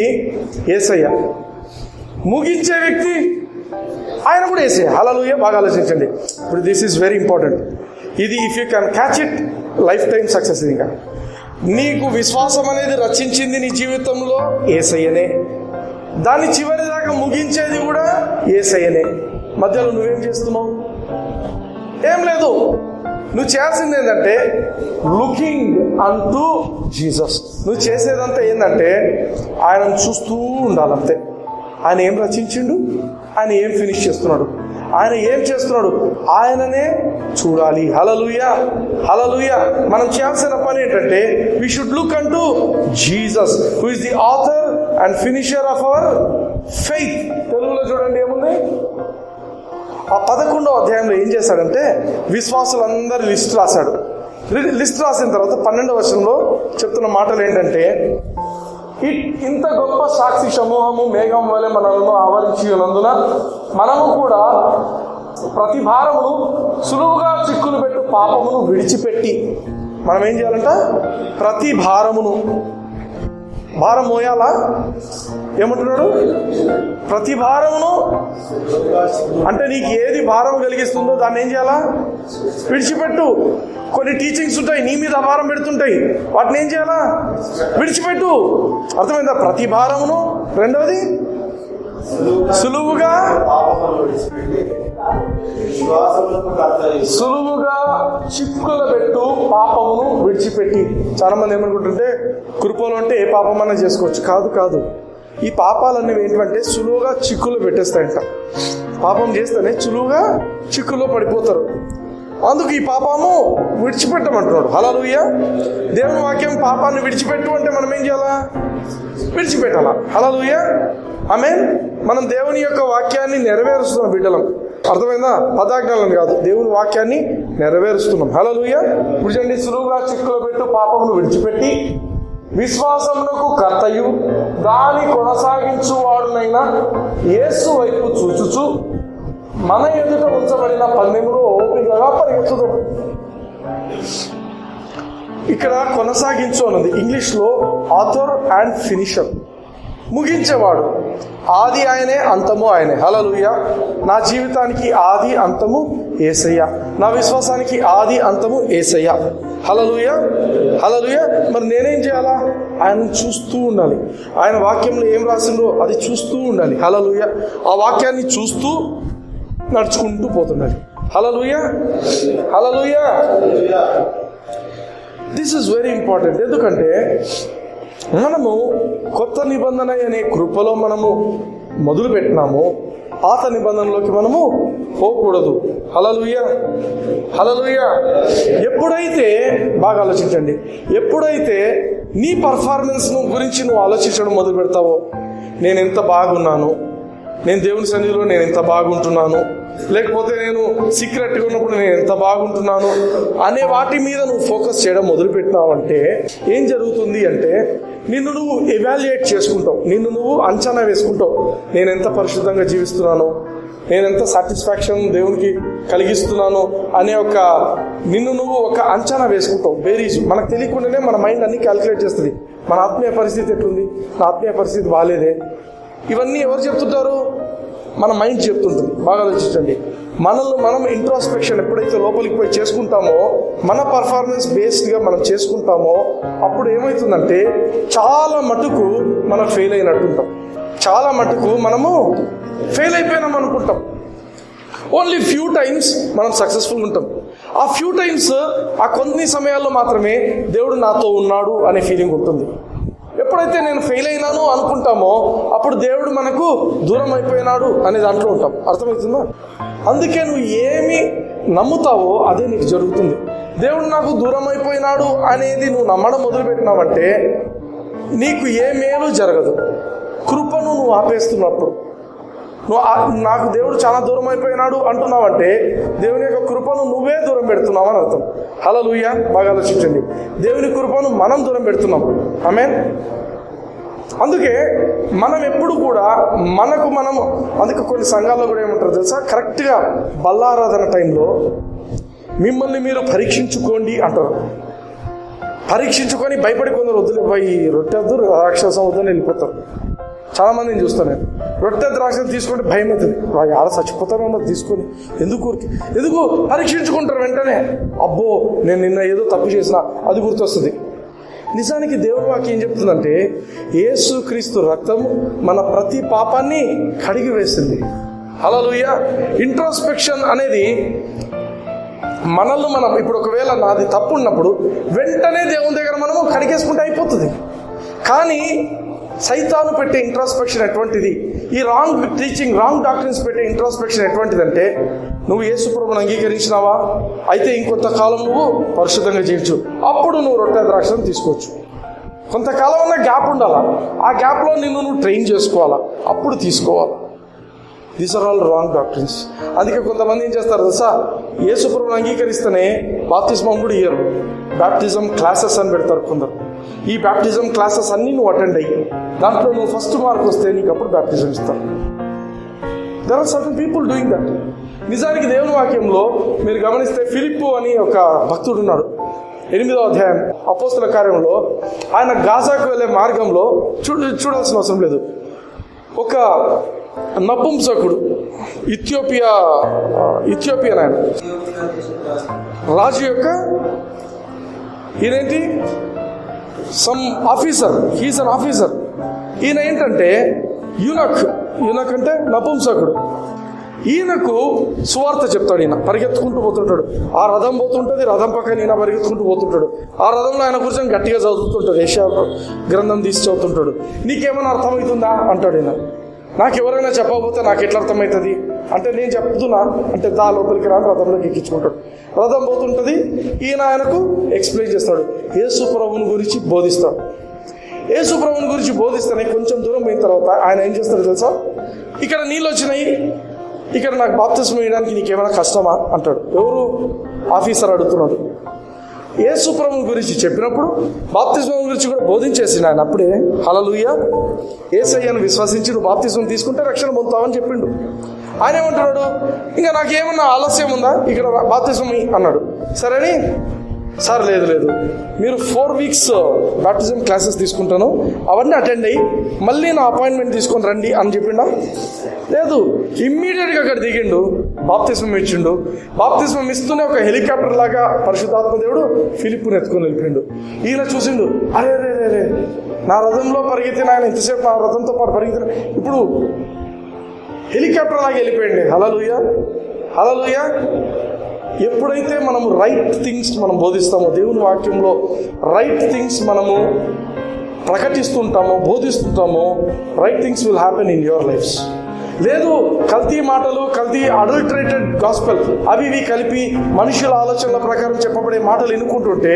యేసయ్య, ముగించే వ్యక్తి ఆయన కూడా యేసయ్య. హల్లెలూయా. బాగా ఆలోచించండి. ఇప్పుడు దిస్ ఈజ్ వెరీ ఇంపార్టెంట్. ఇది if you can catch it, life time success. ఇంకా నీకు విశ్వాసం అనేది రచించింది నీ జీవితంలో యేసయ్యనే, దాన్ని చివరి దాకా ముగించేది కూడా యేసయ్యనే. మధ్యలో నువ్వేం చేస్తున్నావు? ఏం లేదు. నువ్వు చేయాల్సింది ఏంటంటే లుకింగ్ అంటూ జీసస్. నువ్వు చేసేదంతా ఏంటంటే ఆయనను చూస్తూ ఉండాలంతే. ఆయన ఏం రచించిండు, ఆయన ఏం ఫినిష్ చేస్తున్నాడు, ఆయన ఏం చేస్తున్నాడు, ఆయననే చూడాలి. హల్లెలూయా. హల్లెలూయా. మనం చేయాల్సిన పని ఏంటంటే we should look unto Jesus who is the author and finisher of our faith. తెలుగులో చూడండి ఏముంది? ఆ 11వ అధ్యాయంలో ఏం చేశాడంటే విశ్వాసులందరి లిస్ట్ రాశాడు. లిస్ట్ రాసిన తర్వాత 12వ వచనంలో చెప్తున్న మాటలు ఏంటంటే, ఇంత గొప్ప సాక్షి సమూహము మేఘం వలె మనలను ఆవరించి ఉన్నందున మనము కూడా ప్రతి భారమును సులువుగా చిక్కులు పెట్టు పాపమును విడిచిపెట్టి, మనం ఏం చేయాలంట? ప్రతి భారమును. భారం మోయాలా? ఏమంటున్నాడు? ప్రతి భారమును అంటే నీకు ఏది భారం కలిగిస్తుందో దాన్ని ఏం చేయాలా? విడిచిపెట్టు. కొన్ని టీచింగ్స్ ఉంటాయి నీ మీద భారం పెడుతుంటాయి, వాటిని ఏం చేయాలా? విడిచిపెట్టు. అర్థమైందా? ప్రతి భారమును. రెండవది సులువుగా చిక్కుల పెట్టు పాపమును విడిచిపెట్టి. చాలా మంది ఏమనుకుంటుంటే కృపలో అంటే ఏ పాపమన్నా చేసుకోవచ్చు. కాదు కాదు. ఈ పాపాలనేవి ఏంటంటే సులువుగా చిక్కులు పెట్టేస్తాయంట. పాపం చేస్తేనే సులువుగా చిక్కుల్లో పడిపోతారు. అందుకు ఈ పాపము విడిచిపెట్టమంటున్నాడు. హల్లెలూయా. దేవుని వాక్యం పాపాన్ని విడిచిపెట్టు అంటే మనం ఏం చేయాలా? విడిచిపెట్టాలా. హల్లెలూయా. ఆమేన్. మనం దేవుని యొక్క వాక్యాన్ని నెరవేరుస్తున్నాం బిడ్డలం. అర్థమైందా? పదాజ్ఞాలను కాదు, దేవుని వాక్యాన్ని నెరవేరుస్తున్నాం. హల్లెలూయా. ఇప్పుడు చూడండి, సులువుగా చిక్కులో పెట్టు పాపమును విడిచిపెట్టి విశ్వాసమునకు కర్తయు దాని కొనసాగించువాడునైనా యేసు వైపు చూచుచు మన ఎదుట ఉంచబడిన పందెములో ఓపికగా పరిగెత్తుదాం. ఇక్కడ కొనసాగించు అన్నది ఇంగ్లీష్లో ఆథర్ అండ్ ఫినిషర్, ముగించేవాడు. ఆది ఆయనే, అంతము ఆయనే. హల్లెలూయా. నా జీవితానికి ఆది అంతము యేసయ్య, నా విశ్వాసానికి ఆది అంతము యేసయ్య. హల్లెలూయా. హల్లెలూయా. మరి నేనేం చేయాలా? ఆయన చూస్తూ ఉండాలి. ఆయన వాక్యంలో ఏం రాసిందో అది చూస్తూ ఉండాలి. హల్లెలూయా. ఆ వాక్యాన్ని చూస్తూ నడుచుకుంటూ పోతుండాలి. హల్లెలూయా. హల్లెలూయా. This is very important. ఎందుకంటే మనము కొత్త నిబంధన అనే కృపలో మనము మొదలు పెట్టినాము, పాత నిబంధనలోకి మనము పోకూడదు. హల్లెలూయా. హల్లెలూయా. ఎప్పుడైతే, బాగా ఆలోచించండి, ఎప్పుడైతే నీ పర్ఫార్మెన్స్ గురించి నువ్వు ఆలోచించడం మొదలు పెడతావో, నేను ఎంత బాగున్నాను, నేను దేవుని సన్నిధిలో నేను ఎంత బాగుంటున్నాను, లేకపోతే నేను సీక్రెట్గా ఉన్నప్పుడు నేను ఎంత బాగుంటున్నాను అనే వాటి మీద నువ్వు ఫోకస్ చేయడం మొదలుపెట్టినావంటే ఏం జరుగుతుంది అంటే నిన్ను నువ్వు ఎవాల్యుయేట్ చేసుకుంటావు, నిన్ను నువ్వు అంచనా వేసుకుంటావు. నేను ఎంత పరిశుద్ధంగా జీవిస్తున్నాను, నేను ఎంత సాటిస్ఫాక్షన్ దేవునికి కలిగిస్తున్నాను అనే నిన్ను నువ్వు ఒక అంచనా వేసుకుంటావు. బేరీజు మనకు తెలియకుండానే మన మైండ్ అన్ని క్యాలిక్యులేట్ చేస్తుంది. మన ఆత్మీయ పరిస్థితి ఎట్లుంది, నా ఆత్మీయ పరిస్థితి బాగాలేదే, ఇవన్నీ ఎవరు చెప్తుంటారు? మన మైండ్ చెప్తుంటుంది. బాగా ఆలోచించండి. మనల్ని మనం ఇంట్రాస్పెక్షన్ ఎప్పుడైతే లోపలికి పోయి చేసుకుంటామో, మన పర్ఫార్మెన్స్ బేస్డ్గా మనం చేసుకుంటామో, అప్పుడు ఏమవుతుందంటే చాలా మటుకు మనం ఫెయిల్ అయినట్టుంటాం, చాలా మటుకు మనము ఫెయిల్ అయిపోయినాం అనుకుంటాం. ఓన్లీ ఫ్యూ టైమ్స్ మనం సక్సెస్ఫుల్ ఉంటాం. ఆ ఫ్యూ టైమ్స్, ఆ కొన్ని సమయాల్లో మాత్రమే దేవుడు నాతో ఉన్నాడు అనే ఫీలింగ్ ఉంటుంది. ఎప్పుడైతే నేను ఫెయిల్ అయినాను అనుకుంటామో అప్పుడు దేవుడు మనకు దూరం అయిపోయినాడు అనే దాంట్లో ఉంటాం. అర్థమవుతుందా? అందుకే నువ్వు ఏమి నమ్ముతావో అదే నీకు జరుగుతుంది. దేవుడు నాకు దూరం అయిపోయినాడు అనేది నువ్వు నమ్మడం మొదలుపెట్టినావంటే నీకు ఏ మేలు జరగదు. కృపను నువ్వు ఆపేస్తున్నప్పుడు, నువ్వు నాకు దేవుడు చాలా దూరం అయిపోయినాడు అంటున్నావంటే దేవుని యొక్క కృపను నువ్వే దూరం పెడుతున్నావు అని అర్థం. హల్లెలూయా. బాగా ఆలోచించండి. దేవుని కృపను మనం దూరం పెడుతున్నాం. ఆమేన్. అందుకే మనం ఎప్పుడు కూడా అందుకే కొన్ని సంఘాల్లో కూడా ఏమంటారు తెలుసా, కరెక్ట్గా బల్లారాధన టైంలో మిమ్మల్ని మీరు పరీక్షించుకోండి అంటారు. పరీక్షించుకొని భయపడి కొందరు వద్దులే పోయి రొట్టె వద్దు రాక్షసం వద్దని వెళ్ళిపోతారు. చాలా మందిని చూస్తాను నేను. రొట్టె ద్రాక్ష తీసుకుంటే భయం అవుతుంది, ఆడ చచ్చిపోతామేమో తీసుకొని ఎందుకు పరీక్షించుకుంటారు వెంటనే. అబ్బో నేను నిన్న ఏదో తప్పు చేసిన అది గుర్తొస్తుంది. నిజానికి దేవుని వాక్యం ఏం చెప్తుందంటే యేసుక్రీస్తు రక్తము మన ప్రతి పాపాన్ని కడిగి వేసింది. హల్లెలూయా. ఇంట్రోస్పెక్షన్ అనేది మనల్ని మనం ఇప్పుడు ఒకవేళ నాది తప్పు ఉన్నప్పుడు వెంటనే దేవుని దగ్గర మనము కడిగేసుకుంటే అయిపోతుంది. కానీ సైతాను పెట్టే ఇంట్రోస్పెక్షన్ ఎటువంటిది, ఈ రాంగ్ టీచింగ్, రాంగ్ డాక్టరీన్స్ పెట్టే ఇంట్రోస్పెక్షన్ ఎటువంటిదంటే, నువ్వు యేసు ప్రభువును అంగీకరించినావా, అయితే ఇంకొంతకాలం నువ్వు పరిశుద్ధంగా జీవించు, అప్పుడు నువ్వు రొట్టె ద్రాక్షను తీసుకోవచ్చు. కొంతకాలం ఉన్న గ్యాప్ ఉండాలా, ఆ గ్యాప్లో నువ్వు ట్రైన్ చేసుకోవాలా, అప్పుడు తీసుకోవాలా. These are all wrong doctrines. అందుకే కొంతమంది ఏం చేస్తారు తెలుసా, యేసు ప్రభువును అంగీకరిస్తేనే బాప్తిస్మం కూడా ఇయ్యరు, బ్యాప్టిజం క్లాసెస్ అని పెడతారు కొందరు. ఈ బ్యాప్టిజం క్లాసెస్ అన్నీ నువ్వు అటెండ్ అయ్యి దాంట్లో నువ్వు ఫస్ట్ మార్క్ వస్తే నీకు అప్పుడు బ్యాప్టిజం ఇస్తారు. There are certain people doing that. నిజానికి దేవుని వాక్యంలో మీరు గమనిస్తే ఫిలిప్పు అని ఒక భక్తుడు ఉన్నాడు. 8వ అధ్యాయం అపోస్తల కార్యంలో ఆయన గాజాకు వెళ్ళే మార్గంలో చూడాల్సిన అవసరం లేదు, ఒక నపుంసకుడు ఇథియోపియన్ ఆయన రాజు యొక్క ఈయనేంటి some officer, he's an officer. ఈయన ఏంటంటే యూనక్ అంటే నపుంసకుడు. ఈయనకు సువార్త చెప్తాడు. ఈయన పరిగెత్తుకుంటూ పోతుంటాడు, ఆ రథం పోతుంటుంది, రథం పక్కన ఈయన పరిగెత్తుకుంటూ పోతుంటాడు. ఆ రథంలో ఆయన కూర్చొని గట్టిగా చదువుతుంటాడు, యెషయా గ్రంథం తీసి చదువుతుంటాడు. నీకేమైనా అర్థమవుతుందా అంటాడు ఈయన. నాకు ఎవరైనా చెప్పకపోతే నాకు ఎట్లా అర్థమవుతుంది అంటే, నేను చెప్తున్నా అంటే దా లోపలికి రాని రథంలోకి ఎక్కించుకుంటాడు. రథం పోతుంటుంది, ఈయన ఆయనకు ఎక్స్ప్లెయిన్ చేస్తాడు, యేసు ప్రభువుని గురించి బోధిస్తాడు. యేసు ప్రభువుని గురించి బోధిస్తేనే కొంచెం దూరం పోయిన తర్వాత ఆయన ఏం చేస్తాడు తెలుసా, ఇక్కడ నీళ్ళు వచ్చినాయి, ఇక్కడ నాకు బాప్తిస్మం వేయడానికి నీకేమైనా కష్టమా అంటాడు. ఎవరు ఆఫీసర్ అడుగుతున్నాడు. యేసు ప్రభువుని గురించి చెప్పినప్పుడు బాప్తిస్మం గురించి కూడా బోధించేసిండు ఆయన అప్పుడే. హల్లెలూయా. యేసయ్యను విశ్వసించి నువ్వు బాప్తిస్మం తీసుకుంటే రక్షణ పొందుతావని చెప్పిండు. ఆయన ఏమంటున్నాడు, ఇంకా నాకేమన్నా ఆలస్యం ఉందా, ఇక్కడ బాప్తిస్మం అన్నాడు. సరేని, సార్ లేదు మీరు 4 weeks బాప్టిజం క్లాసెస్ తీసుకుంటాను, అవన్నీ అటెండ్ అయ్యి మళ్ళీ నా అపాయింట్మెంట్ తీసుకొని రండి అని చెప్పిండా? లేదు, ఇమ్మీడియట్గా అక్కడ దిగిండు, బాప్తిస్మం ఇచ్చిండు. బాప్తిస్మం ఇస్తూనే ఒక హెలికాప్టర్ లాగా పరిశుద్ధాత్మ దేవుడు ఫిలిప్పుని ఎత్తుకొని వెళ్ళిపోయిండు. ఈయన చూసిండు, అరే నా రథంలో పరిగెత్తిన ఆయన ఇంతసేపు నా రథంతో పాటు పరిగెత్తిన, ఇప్పుడు హెలికాప్టర్ లాగా వెళ్ళిపోయింది. హల్లెలూయా. ఎప్పుడైతే మనము రైట్ థింగ్స్ మనం బోధిస్తామో, దేవుని వాక్యంలో రైట్ థింగ్స్ మనము ప్రకటిస్తుంటామో, బోధిస్తుంటామో, right things will happen in your lives. లేదు, కల్తీ మాటలు, కల్తీ అడల్టరేటెడ్ గాస్పెల్ అవి ఇవి కలిపి మనుషుల ఆలోచనల ప్రకారం చెప్పబడే మాటలు ఎన్నుకుంటుంటే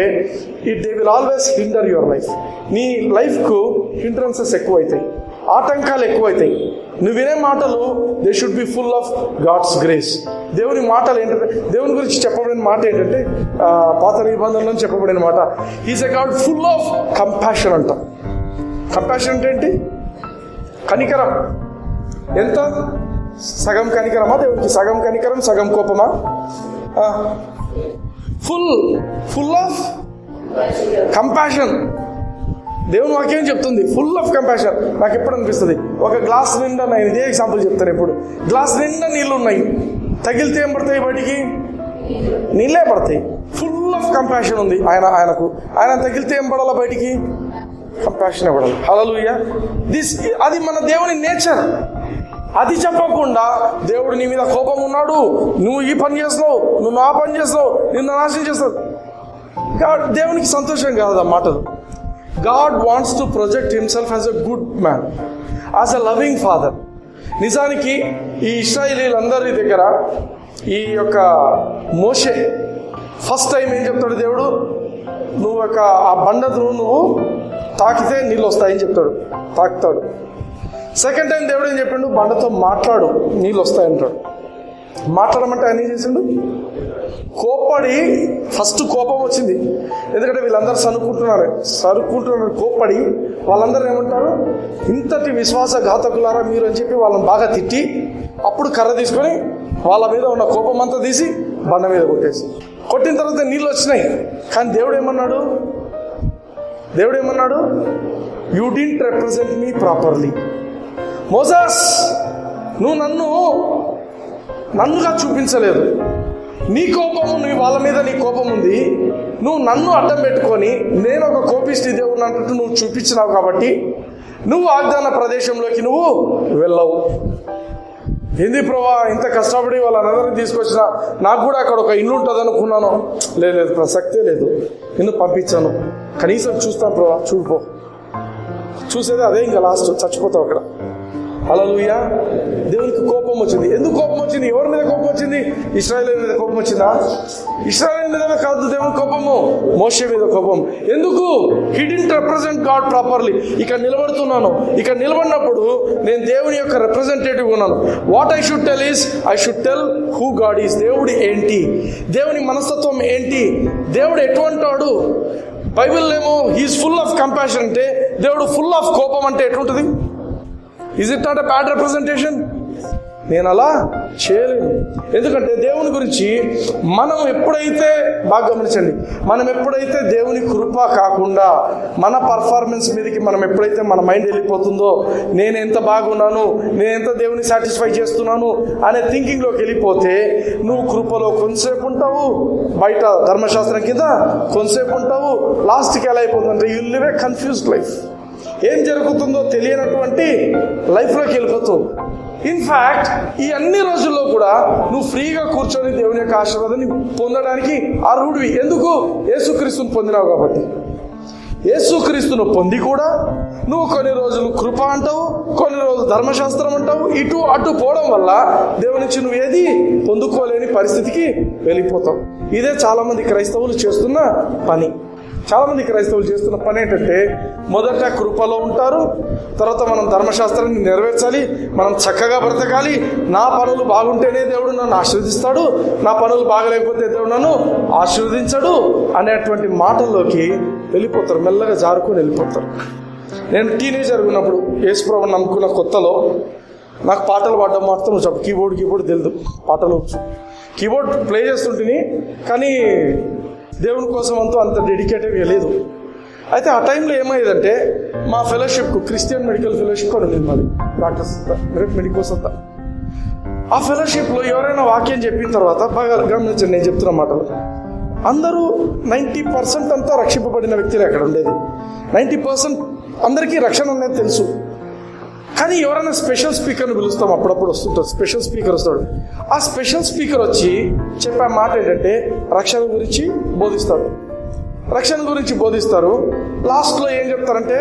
they will always hinder your life. నీ లైఫ్కు హిండ్రన్సెస్ ఎక్కువైతాయి, ఆటంకాలు ఎక్కువైతాయి. నువ్వు వినే మాటలు they should be full of God's grace. దేవుని మాటలు ఏంటంటే, దేవుని గురించి చెప్పబడిన మాట ఏంటంటే, పాత నిబంధనలో చెప్పబడిన మాట, is a God full of compassion అంట. కంపాషన్ అంటే ఏంటి? కనికరం. ఎంత? సగం కనికరమా దేవునికి? సగం కనికరం సగం కోపమా? Full of compassion. దేవుని వాక్యం చెప్తుంది ఫుల్ ఆఫ్ కంపాషన్. నాకు ఎప్పుడు అనిపిస్తుంది, ఒక గ్లాస్ నిండా, నేను ఇదే ఎగ్జాంపుల్ చెప్తాను ఎప్పుడు, గ్లాస్ నిండా నీళ్ళు ఉన్నాయి, తగిలితే ఏం పడతాయి బయటికి? నీళ్ళే పడతాయి. ఫుల్ ఆఫ్ కంపాషన్ ఉంది ఆయనకు. ఆయన తగిలితే ఏం పడాలా బయటికి? కంపాషన్ పడాలి. హల్లెలూయా. అది మన దేవుని నేచర్. అది చెప్పకుండా దేవుడు నీ మీద కోపం ఉన్నాడు, నువ్వు ఈ పని చేస్తున్నావు, నువ్వు ఆ పని చేస్తున్నావు, నిన్ను నాశనం చేస్తావు, దేవునికి సంతోషం కాదు ఆ మాటలు. God wants to project himself as a good man, as a loving father. నిజానికి ఈ ఇశ్రాయేలీలందరి దగ్గర ఈ యొక్క మోషే ఫస్ట్ టైం ఏం చెప్తాడు దేవుడు, నువ్వు ఆ బండను నువ్వు తాకితే నీళ్ళు వస్తాయని చెప్తాడు, తాకుతాడు. సెకండ్ టైం దేవుడు ఏం చెప్పిండు, బండతో మాట్లాడు నీళ్ళు వస్తాయంటాడు. మాట్లాడమంటే ఆయన ఏం చేసిండు, కోప్పడి, ఫస్ట్ కోపం వచ్చింది, ఎందుకంటే వీళ్ళందరూ సరుకుంటున్నారు కోప్పడి, వాళ్ళందరూ ఏమంటారు, ఇంతటి విశ్వాసఘాతకులారా మీరు అని చెప్పి వాళ్ళని బాగా తిట్టి, అప్పుడు కర్ర తీసుకొని వాళ్ళ మీద ఉన్న కోపం అంతా తీసి బండ మీద కొట్టిన తర్వాత నీళ్ళు వచ్చినాయి. కానీ దేవుడు ఏమన్నాడు, you didn't represent me properly. Moses, నువ్వు నన్నుగా చూపించలేదు. నీ కోపము, నీ వాళ్ళ మీద నీ కోపం ఉంది. నువ్వు నన్ను అడ్డం పెట్టుకొని నేను ఒక కోపిష్టి దేవుడు అన్నట్టు నువ్వు చూపించినావు కాబట్టి నువ్వు వాగ్దాన ప్రదేశంలోకి నువ్వు వెళ్ళవు. ఏంది ప్రభా, ఇంత కష్టపడి వాళ్ళందరినీ తీసుకొచ్చిన, నాకు కూడా అక్కడ ఒక ఇల్లు ఉంటుంది అనుకున్నాను. లేదు, ప్రసక్తే లేదు. నిన్ను పంపించాను, కనీసం చూస్తాను ప్రభా, చూడిపో. చూసేది అదే, ఇంకా లాస్ట్ చచ్చిపోతావు అక్కడ. హల్లెలూయా. దేవునికి కోపం వచ్చింది. ఎందుకు కోపం వచ్చింది? ఎవరి మీద కోపం వచ్చింది? ఇశ్రాయేలు మీద కోపం వచ్చిందా? ఇశ్రాయేలు మీద కాదు దేవుని కోపము, మోషే మీద కోపం. ఎందుకు? He didn't represent God properly. ఇక్కడ నిలబడుతున్నాను, ఇక్కడ నిలబడినప్పుడు నేను దేవుని యొక్క రిప్రజెంటేటివ్ ఉన్నాను. What I should tell is, I should tell who God is. దేవుడు ఏంటి, దేవుని మనస్తత్వం ఏంటి, దేవుడు ఎటువంటి వాడు. బైబిల్ ఏమో హీఈస్ ఫుల్ ఆఫ్ కంపాషన్ అంటే, దేవుడు ఫుల్ ఆఫ్ కోపం అంటే ఎట్లుంటుంది? Is it not a bad representation? నేను అలా చేయలేను. ఎందుకంటే దేవుని గురించి మనం ఎప్పుడైతే, బాగా గమనించండి, మనం ఎప్పుడైతే దేవుని కృప కాకుండా మన పర్ఫార్మెన్స్ మీదకి మనం ఎప్పుడైతే మన మైండ్ వెళ్ళిపోతుందో, నేను ఎంత బాగున్నాను, నేను ఎంత దేవుని సాటిస్ఫై చేస్తున్నాను అనే థింకింగ్లోకి వెళ్ళిపోతే నువ్వు కృపలో కొంతసేపు ఉంటావు, బయట ధర్మశాస్త్రం కింద కొంతసేపు ఉంటావు. లాస్ట్కి ఎలా అయిపోతుందంటే you live a confused life. ఏం జరుగుతుందో తెలియనటువంటి లైఫ్లోకి వెళ్ళిపోతావు. ఇన్ఫ్యాక్ట్ ఈ అన్ని రోజుల్లో కూడా నువ్వు ఫ్రీగా కూర్చొని దేవుని యొక్క ఆశీర్వాదాన్ని పొందడానికి అర్హుడివి. ఎందుకు? యేసుక్రీస్తుని పొందినావు కాబట్టి. యేసుక్రీస్తును పొంది కూడా నువ్వు కొన్ని రోజులు కృప అంటావు, కొన్ని రోజులు ధర్మశాస్త్రం అంటావు. ఇటు అటు పోవడం వల్ల దేవుని నుంచి నువ్వు ఏది పొందుకోలేని పరిస్థితికి వెళ్ళిపోతావు. ఇదే చాలామంది క్రైస్తవులు చేస్తున్న పని. చాలామంది క్రైస్తవులు చేస్తున్న పని ఏంటంటే, మొదట కృపలో ఉంటారు, తర్వాత మనం ధర్మశాస్త్రాన్ని నెరవేర్చాలి, మనం చక్కగా బ్రతకాలి, నా పనులు బాగుంటేనే దేవుడు నన్ను ఆశీర్వదిస్తాడు, నా పనులు బాగలేకపోతే దేవుడు నన్ను ఆశీర్వదించడు అనేటువంటి మాటల్లోకి వెళ్ళిపోతారు, మెల్లగా జారుకొని వెళ్ళిపోతారు. నేను టీనేజర్ ఉన్నప్పుడు యేసుప్రభువుని నమ్ముకున్న కొత్తలో నాకు పాటలు పాడడం మాత్రం చెప్పు. కీబోర్డ్ తెలియదు, పాటలు కీబోర్డ్ ప్లే చేస్తుంటిని, కానీ దేవుని కోసం అంత డెడికేటెడ్గా లేదు. అయితే ఆ టైంలో ఏమయ్యేదంటే, మా ఫెలోషిప్కు క్రిస్టియన్ మెడికల్ ఫెలోషిప్ అని ఉంది మాది, డాక్టర్స్ మెడికోస్ అంతా. ఆ ఫెలోషిప్లో ఎవరైనా వాక్యం చెప్పిన తర్వాత, బాగా గమనించండి నేను చెప్తున్న మాటలు, అందరూ 90% అంతా రక్షింపబడిన వ్యక్తులే అక్కడ ఉండేది. 90% అందరికీ రక్షణ అనేది తెలుసు. కానీ ఎవరైనా స్పెషల్ స్పీకర్ని పిలుస్తాం, అప్పుడప్పుడు వస్తుంటారు, స్పెషల్ స్పీకర్ వస్తాడు. ఆ స్పెషల్ స్పీకర్ వచ్చి చెప్పే మాట ఏంటంటే రక్షణ గురించి బోధిస్తారు. లాస్ట్లో ఏం చెప్తారంటే,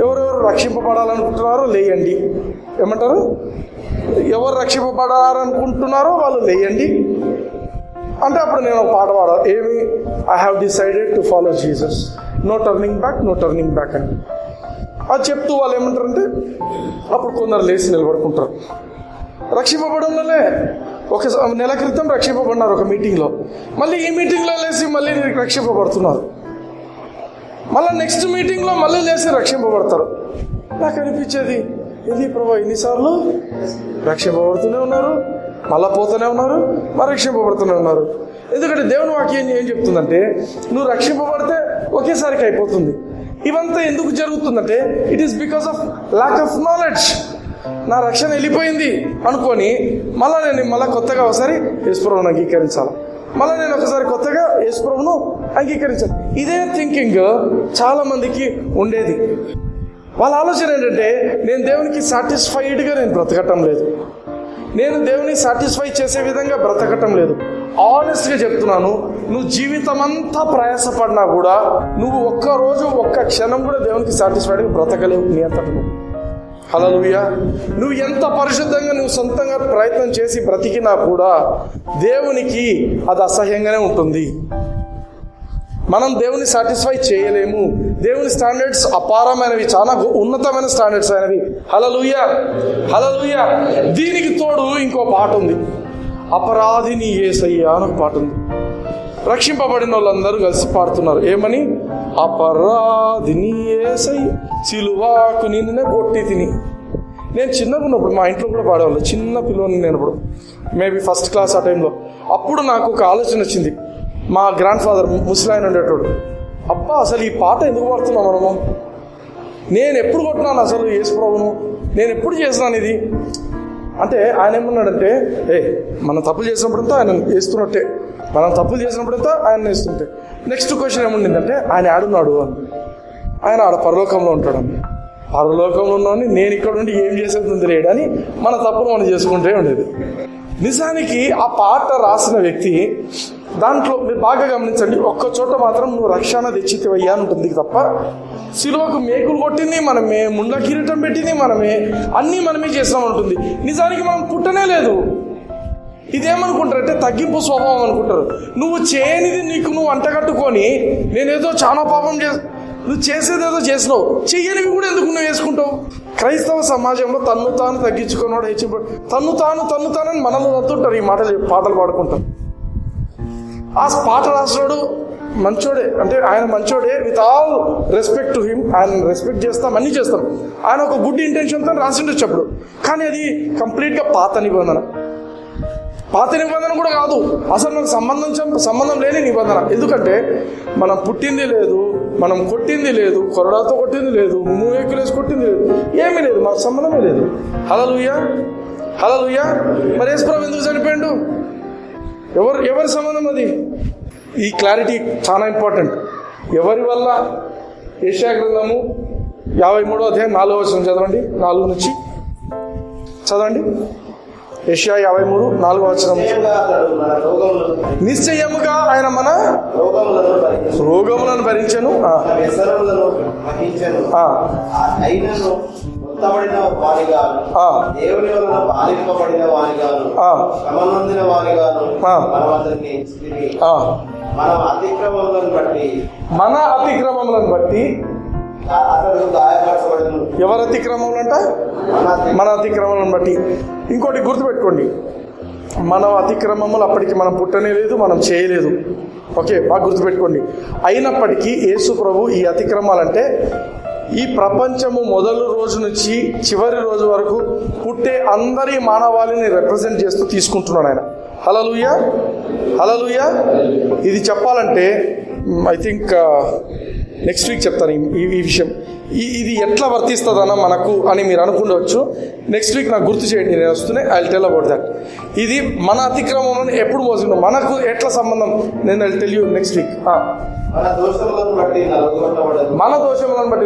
ఎవరెవరు రక్షింపబడాలనుకుంటున్నారో లేయండి. ఏమంటారు? ఎవరు రక్షింపబడాలనుకుంటున్నారో వాళ్ళు లేయండి అంటే, అప్పుడు నేను ఒక పాట పాడాలి. ఏమి? I have decided to follow Jesus, no turning back అని. అది చెప్తూ వాళ్ళు ఏమంటారంటే, అప్పుడు కొందరు లేచి నిలబడుకుంటారు. రక్షింపబడంలోనే ఒక నెల క్రితం రక్షింపబడినారు ఒక మీటింగ్లో, మళ్ళీ ఈ మీటింగ్లో లేచి మళ్ళీ రక్షింపబడుతున్నారు, మళ్ళీ నెక్స్ట్ మీటింగ్లో మళ్ళీ లేచి రక్షింపబడతారు. నాకు అనిపించేది, ఇది ప్రభు ఎన్నిసార్లు రక్షింపబడుతూనే ఉన్నారు, మళ్ళీ పోతూనే ఉన్నారు, మరి రక్షింపబడుతూనే ఉన్నారు. ఎందుకంటే దేవుని వాక్యం ఏం చెప్తుందంటే, నువ్వు రక్షింపబడితే ఒకేసారికి అయిపోతుంది. ఇవంతా ఎందుకు జరుగుతుందంటే, it is because of lack of knowledge. నా రక్షణ వెళ్ళిపోయింది అనుకొని మళ్ళీ కొత్తగా ఒకసారి యేసుప్రభువును అంగీకరించాలి, మళ్ళీ నేను ఒకసారి కొత్తగా యేసుప్రభువును అంగీకరించాలి. ఇదే థింకింగ్ చాలా మందికి ఉండేది. వాళ్ళ ఆలోచన ఏంటంటే, నేను దేవునికి సాటిస్ఫైడ్గా నేను బ్రతకటం లేదు, నేను దేవుని సాటిస్ఫై చేసే విధంగా బ్రతకటం లేదు. ఆనెస్ట్గా చెప్తున్నాను, నువ్వు జీవితం అంతా ప్రయాసపడినా కూడా నువ్వు ఒక్క క్షణం కూడా దేవునికి సాటిస్ఫైడ్గా బ్రతకలేవు నీ అంతట. హల్లెలూయా. నువ్వు ఎంత పరిశుద్ధంగా నువ్వు సొంతంగా ప్రయత్నం చేసి బ్రతికినా కూడా దేవునికి అది అసహ్యంగానే ఉంటుంది. మనం దేవుని సాటిస్ఫై చేయలేము. దేవుని స్టాండర్డ్స్ అపారమైనవి, చాలా ఉన్నతమైన స్టాండర్డ్స్ అయినవి. హల్లెలూయా, హల్లెలూయా. దీనికి తోడు ఇంకో పాట ఉంది, అపరాధిని యేసయ్యా అని ఒక పాట ఉంది. రక్షింపబడిన వాళ్ళందరూ కలిసి పాడుతున్నారు. ఏమని? అపరాధిని యేసయ్య సిలువాకు నిన్నే కొట్టి తిని. నేను చిన్నగా ఉన్నప్పుడు మా ఇంట్లో కూడా పాడేవాళ్ళు, చిన్న పిల్లవాడిని నేను ఇప్పుడు మేబీ ఫస్ట్ క్లాస్ ఆ టైంలో. అప్పుడు నాకు ఒక ఆలోచన వచ్చింది. మా గ్రాండ్ ఫాదర్ ముసలాయన ఉండేటోడు, అబ్బా అసలు ఈ పాట ఎందుకు పాడుతున్నాం మనము, నేను ఎప్పుడు కొట్టినాను అసలు యేసుప్రభును, నేను ఎప్పుడు చేసినాను ఇది. అంటే ఆయన ఏమన్నాడంటే మనం తప్పులు చేసినప్పుడంతా ఆయన వేస్తున్నట్టే, మనం తప్పులు చేసినప్పుడంతా ఆయన వేస్తుంటే. నెక్స్ట్ క్వశ్చన్ ఏముండిందంటే ఆయన ఆడున్నాడు అని. ఆయన ఆడ పరలోకంలో ఉంటాడని. పరలోకంలో ఉన్నామని నేను ఇక్కడ ఉండి ఏం చేసేది తెలియదు అని మన తప్పులు మనం చేసుకుంటే ఉండేది. నిజానికి ఆ పాట రాసిన వ్యక్తి దాంట్లో మీరు బాగా గమనించండి, ఒక్క చోట మాత్రం నువ్వు రక్షణ తెచ్చితివయ్యా అని ఉంటుంది తప్ప, సిలువకు మేకులు కొట్టింది మనమే, ముండ్ల కిరీటం పెట్టింది మనమే, అన్నీ మనమే చేసినాం ఉంటుంది. నిజానికి మనం పుట్టనే లేదు. ఇదేమనుకుంటారంటే తగ్గింపు స్వభావం అనుకుంటారు. నువ్వు చేయనిది నీకు నువ్వు అంటగట్టుకొని నేనేదో చాలా పాపం నువ్వు చేసేదేదో చేసినావు, చెయ్యనివి కూడా ఎందుకు నువ్వు వేసుకుంటావు? క్రైస్తవ సమాజంలో తన్ను తాను తగ్గించుకున్నాడు, తన్ను తానని మనల్ని నత్తుంటారు. ఈ పాటలు పాడుకుంటారు. ఆ పాట రాసినాడు మంచోడే, అంటే ఆయన మంచోడే, with all respect to him. ఆయన రెస్పెక్ట్ చేస్తాం, అన్నీ చేస్తాం. ఆయన ఒక గుడ్ ఇంటెన్షన్తో రాసిండొచ్చు అప్పుడు. కానీ అది కంప్లీట్గా పాత నిబంధన కూడా కాదు, అసలు మనకు సంబంధం లేని నిబంధన. ఎందుకంటే మనం పుట్టింది లేదు, మనం కొట్టింది లేదు, కొరడాతో కొట్టింది లేదు, మూవేకులేసి కొట్టింది లేదు, ఏమీ లేదు, మనకు సంబంధమే లేదు. హల్లెలూయా. మరి యేసుప్రభు ఎందుకు చనిపోయిండు? ఎవరి సంబంధం అది? ఈ క్లారిటీ చాలా ఇంపార్టెంట్. ఎవరి వల్ల? యెషయా గ్రంథము 53వ అధ్యాయం 4వ వచనం చదవండి. 4 నుంచి చదవండి. యెషయా 53:4 వచనం. నిశ్చయముగా ఆయన మన రోగములను భరించెను, మన అతిక్రమములను బట్టి. ఎవరి అతిక్రమములు అంట? మన అతిక్రమములను బట్టి. ఇంకోటి గుర్తుపెట్టుకోండి, మన అతిక్రమములు అప్పటికి మనం పుట్టనే లేదు, మనం చేయలేదు. ఓకే, బాగా గుర్తుపెట్టుకోండి. అయినప్పటికీ యేసు ప్రభు ఈ అతిక్రమాలంటే ఈ ప్రపంచము మొదలు రోజు నుంచి చివరి రోజు వరకు పుట్టే అందరి మానవాళిని రిప్రజెంట్ చేస్తూ తీసుకుంటున్నాడు ఆయన. హల్లెలూయా. ఇది చెప్పాలంటే ఐ థింక్ నెక్స్ట్ వీక్ చెప్తాను ఈ విషయం. ఇది ఎట్లా వర్తిస్తుందన్న మనకు అని మీరు అనుకుండవచ్చు. నెక్స్ట్ వీక్ నాకు గుర్తు చేయండి, నేను వస్తూనే ఐ టెల్ అబౌట్ దట్. ఇది మన అతిక్రమం ఎప్పుడు మోసిందో, మనకు ఎట్లా సంబంధం, నేను I tell you next week. మన దోషములను బట్టి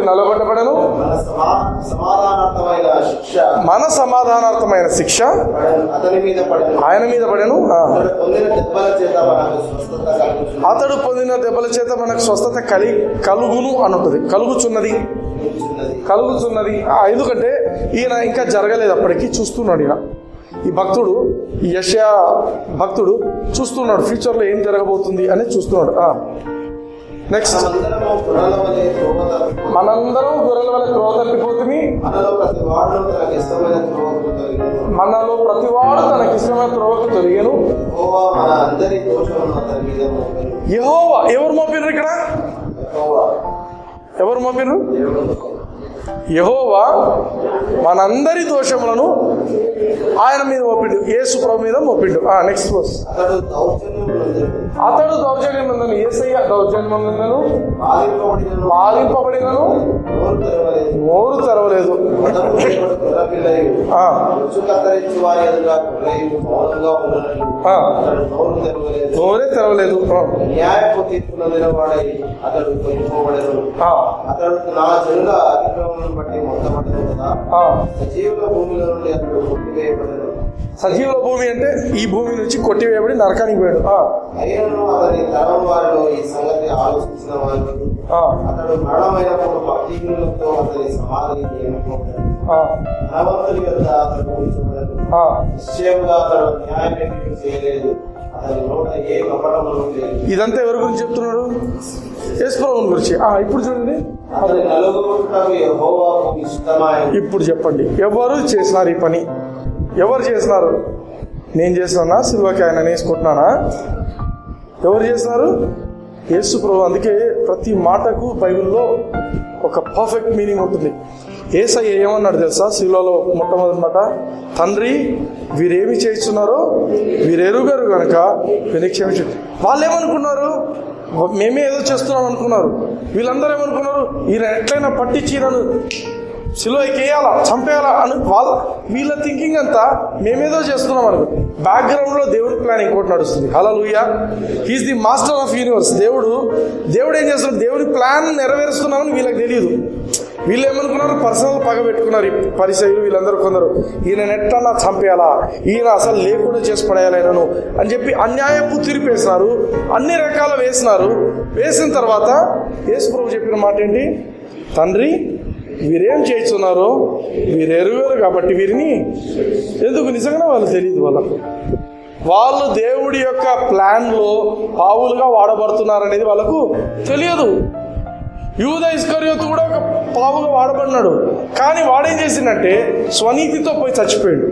నలగొట్టబడను, మన సమాధానార్థమైన శిక్ష ఆయన మీద పడను. అతడు పొందిన దెబ్బల చేత మనకు స్వస్థత కలుగును అని ఉంటుంది. కలుగుచున్నది. ఎందుకంటే ఈయన ఇంకా జరగలేదు, అప్పటికి చూస్తున్నాడు. ఈయన ఈ భక్తుడు, ఈ యెషయా భక్తుడు చూస్తున్నాడు ఫ్యూచర్లో ఏం జరగబోతుంది అనేది చూస్తున్నాడు. నెక్స్ట్, మనందరం గొర్రెల వలె త్రోవ తప్పిపోతుంది, మనలో ప్రతివాడు తనకిష్టమైన త్రోవకు తొలగెను. యెహోవా ఎవరు మోపినరు? ఇక్కడ ఎవరు మోపినరు? యెహోవా మనందరి దోషములను ఆయన మీద మోపిండు, యేసు ప్రభు మీద మోపిండు. Next verse. అతడు దౌర్జన్యమందును, యేసయ్య దౌర్జన్యమందును బాధింపబడినను నోరు తెరవలేదు. నోరే తెరవలేదు. న్యాయపు తీర్పు నొందినవాడై అతడు కొనిపోబడెను. అతడు నా జనుల అతిక్రమములను బట్టి మొత్తబడెను కదా. సజీవుల భూమిలో నుండి అతడు కొట్టివేయబడెను. సజీవుల భూమి అంటే ఈ భూమి నుంచి కొట్టివేయబడి నరకానికి పోయాడు. అయినను అతని తరం వారిలో ఈ సంగతి ఆలోచించిన వారు అతడు మరణమైనప్పుడు భక్తిహీనులతో అతని సమాధి చేయకపోయాడు. ధనవంతుని వద్ద అతడు కూర్చోబడను. నిశ్చయముగా అతడు న్యాయం చేయలేదు, అతని నోట ఏ కపటములు లేదు. ఇదంతా ఎవరి గురించి చెప్తున్నాడు? యేసు ప్రభువుని గురించి. ఇప్పుడు చూడండి, ఇప్పుడు చెప్పండి, ఎవరు చేసినారు ఈ పని? ఎవరు చేసినారు? నేను చేసినా? సిల్వకి ఆయన వేసుకుంటున్నానా? ఎవరు చేసినారు? యేసు ప్రభు. అందుకే ప్రతి మాటకు బైబిల్లో ఒక పర్ఫెక్ట్ మీనింగ్ ఉంటుంది. యేసయ్య ఏమన్నాడు తెలుసా? సిలువలో మొట్టమొదటి మాట, తండ్రి వీరేమి చేస్తున్నారో వీరెరుగరు కనుక వీరిని క్షమించండి. వాళ్ళు ఏమనుకున్నారు? మేమే ఏదో చేస్తున్నాం అనుకున్నారు. వీళ్ళందరూ ఏమనుకున్నారు? ఈయన ఎట్లయినా పట్టించి ఈయనను సిలువకి వేయాలా, చంపేయాలా అని వీళ్ళ థింకింగ్ అంతా మేమేదో చేస్తున్నాం అనుకో. బ్యాక్గ్రౌండ్ లో దేవుడి ప్లాన్ ఇంకోటి నడుస్తుంది. హల్లెలూయా. He's the master of universe. దేవుడు ఏం చేస్తున్నాడు, దేవుడి ప్లాన్ నెరవేరుస్తున్నామని వీళ్ళకి తెలియదు. వీళ్ళు ఏమనుకున్నారు, పర్సనల్ పగ పెట్టుకున్నారు. ఈ పరిసయ్యులు వీళ్ళందరూ కొందరు, ఈయన నెట్టన్నా చంపేయాలా, ఈయన అసలు లేకుండా చేసి పడేయాలి ఆయనను అని చెప్పి అన్యాయపు తీర్పు వేసినారు. అన్ని రకాల వేసిన తర్వాత యేసు ప్రభు చెప్పిన మాట ఏంటి, తండ్రి వీరేం చేస్తున్నారో వీరు ఎరుగరు కాబట్టి వీరిని ఎందుకు. నిజంగానే వాళ్ళు తెలియదు. వాళ్ళు దేవుడి యొక్క ప్లాన్ లో పావులుగా వాడబడుతున్నారనేది వాళ్ళకు తెలియదు. యూదా ఇస్కరియోతు కూడా ఒక పావుగా వాడబడినాడు. కానీ వాడేం చేసిందంటే స్వనీతితో పోయి చచ్చిపోయాడు.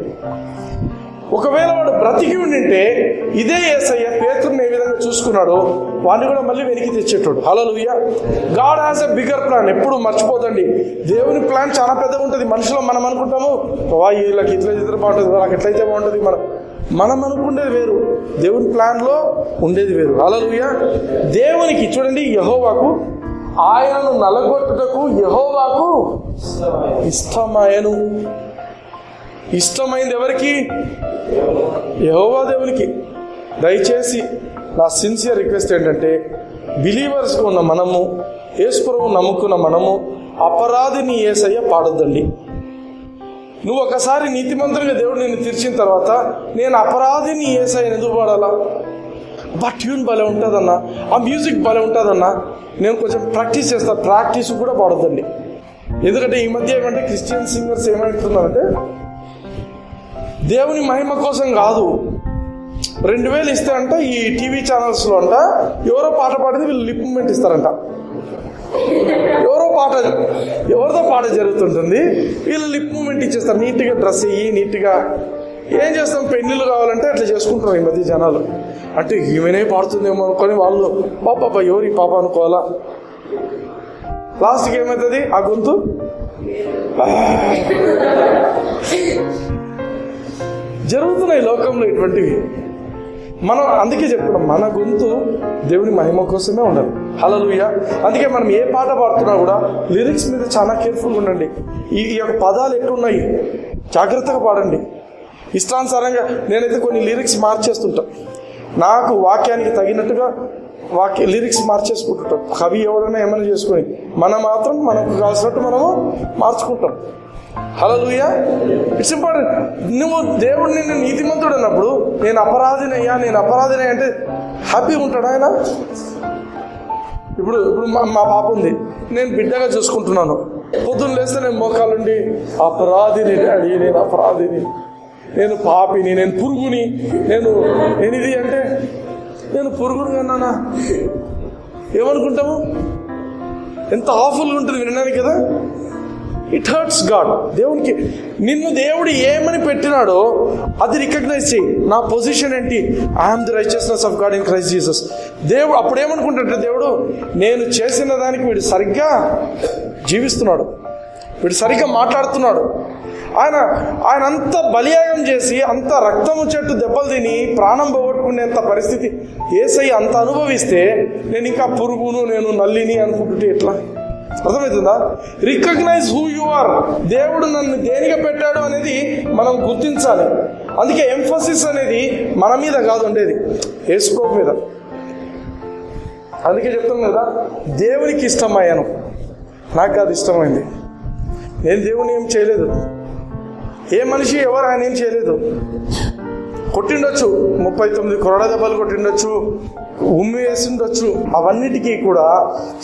ఒకవేళ వాడు బ్రతికి ఉండింటే ఇదే యేసయ్య పేతురుని ఏ విధంగా చూసుకున్నాడో వాడిని కూడా మళ్ళీ వెనక్కి తెచ్చేటోడు. హల్లెలూయా. God has a bigger plan. ఎప్పుడు మర్చిపోదండి, దేవుని ప్లాన్ చాలా పెద్దగా ఉంటుంది. మనుషులు మనం అనుకుంటాము, వీళ్ళకి ఇట్లా ఇద్దరు బాగుంటుంది, వాళ్ళకి ఎట్లయితే బాగుంటుంది. మనం అనుకునేది వేరు, దేవుని ప్లాన్ లో ఉండేది వేరు. హల్లెలూయా. దేవునికి చూడండి, యెహోవాకు ఆయనను నలగొట్టుటకు యెహోవాకు ఇష్టమాయను. ఇష్టమైంది ఎవరికి? యెహోవా దేవునికి. దయచేసి నా సిన్సియర్ రిక్వెస్ట్ ఏంటంటే, బిలీవర్స్గా ఉన్న మనము, యేసు ప్రభువును నమ్ముకున్న మనము అపరాధిని యేసయ్య పాడొద్దండి. నువ్వు ఒకసారి నీతిమంతునిగా దేవుడు నిన్ను తీర్చిన తర్వాత నేను అపరాధిని యేసయ్యని ఎందుకు పాడాలా? ట్యూన్ భలే ఉంటుందన్నా, ఆ మ్యూజిక్ భలే ఉంటుందన్నా, నేను కొంచెం ప్రాక్టీస్ చేస్తాను. ప్రాక్టీస్ కూడా పాడొద్దండి. ఎందుకంటే ఈ మధ్య ఏమంటే క్రిస్టియన్ సింగర్స్ ఏమంటున్నారంటే, దేవుని మహిమ కోసం కాదు, 2000 ఇస్తే అంట ఈ టీవీ ఛానల్స్లో అంట ఎవరో పాట పాడితే వీళ్ళు లిప్ మూమెంట్ ఇస్తారంట. ఎవరితో పాట జరుగుతుంటుంది, వీళ్ళు లిప్ మూమెంట్ ఇచ్చేస్తారు. నీట్గా డ్రెస్ అయ్యి నీట్గా ఏం చేస్తాం, పెళ్ళిళ్ళు కావాలంటే అట్లా చేసుకుంటున్నారు ఈ మధ్య జనాలు. అంటే ఈమెనే పాడుతుందేమో అనుకొని వాళ్ళు పాప ఎవరి పాప అనుకోవాలా. లాస్ట్కి ఏమవుతుంది, ఆ గొంతు జరుగుతున్నాయి లోకంలో ఇటువంటివి. మనం అందుకే చెప్తున్నాం, మన గొంతు దేవుని మహిమ కోసమే ఉండాలి. హల్లెలూయా. అందుకే మనం ఏ పాట పాడుతున్నా కూడా లిరిక్స్ మీద చాలా కేర్ఫుల్గా ఉండండి. ఈ యొక్క పదాలు ఎట్టున్నాయి జాగ్రత్తగా పాడండి. ఇష్టానుసారంగా నేనైతే కొన్ని లిరిక్స్ మార్చేస్తుంటా, నాకు వాక్యానికి తగినట్టుగా లిరిక్స్ మార్చేసుకుంటుంటాం. కవి ఎవడైనా ఏమైనా చేసుకొని మనం మాత్రం మనకు కావాల్సినట్టు మనము మార్చుకుంటాం. హల్లెలూయా. It's important. నువ్వు దేవుడు నిన్ను నీతిమంతుడు అన్నప్పుడు నేను అపరాధినయ్యా అంటే హ్యాపీగా ఉంటాడు ఆయన. ఇప్పుడు మా పాప ఉంది, నేను బిడ్డగా చూసుకుంటున్నాను. పొద్దున్న లేస్తే నేను మోకాలుండి అపరాధిని డాడీ, నేను అపరాధిని, నేను పాపిని, నేను పురుగుని, నేను ఇది అంటే నేను పురుగుని అన్నానా ఏమనుకుంటాము? ఎంత ఆఫుల్గా ఉంటుంది వినడానికి కదా. It hurts God. దేవునికి నిన్ను దేవుడు ఏమని పెట్టినాడో అది రికగ్నైజ్ చేయి. నా పొజిషన్ ఏంటి? I'm the righteousness of God in Christ Jesus. దేవుడు అప్పుడు ఏమనుకుంటాడంటే, దేవుడు నేను చేసిన దానికి వీడు సరిగ్గా జీవిస్తున్నాడు, వీడు సరిగ్గా మాట్లాడుతున్నాడు. ఆయన అంత బలియాగం చేసి అంత రక్తము చెట్టు దెబ్బలు తిని ప్రాణం పోగొట్టుకునేంత పరిస్థితి యేసయ్య అంత అనుభవిస్తే నేను ఇంకా పురుగును, నేను నల్లిని అనుకుంటుంటే ఎట్లా? అర్థమవుతుందా? Recognize who you are. దేవుడు నన్ను దేనిగా పెట్టాడు అనేది మనం గుర్తించాలి. అందుకే ఎంఫసిస్ అనేది మన మీద కాదు ఉండేది, యేసు ప్రభు మీద. అందుకే చెప్తాం కదా, దేవునికి ఇష్టమయ్యాను, నాకు అది ఇష్టమైంది. నేను దేవుని ఏం చేయలేదు, ఏ మనిషి ఎవరు ఆయన ఏం చేయలేదు. కొట్టిండొచ్చు, 39 కొరడా దెబ్బలు కొట్టిండొచ్చు, ఉమ్మి వేసి ఉండొచ్చు. అవన్నిటికీ కూడా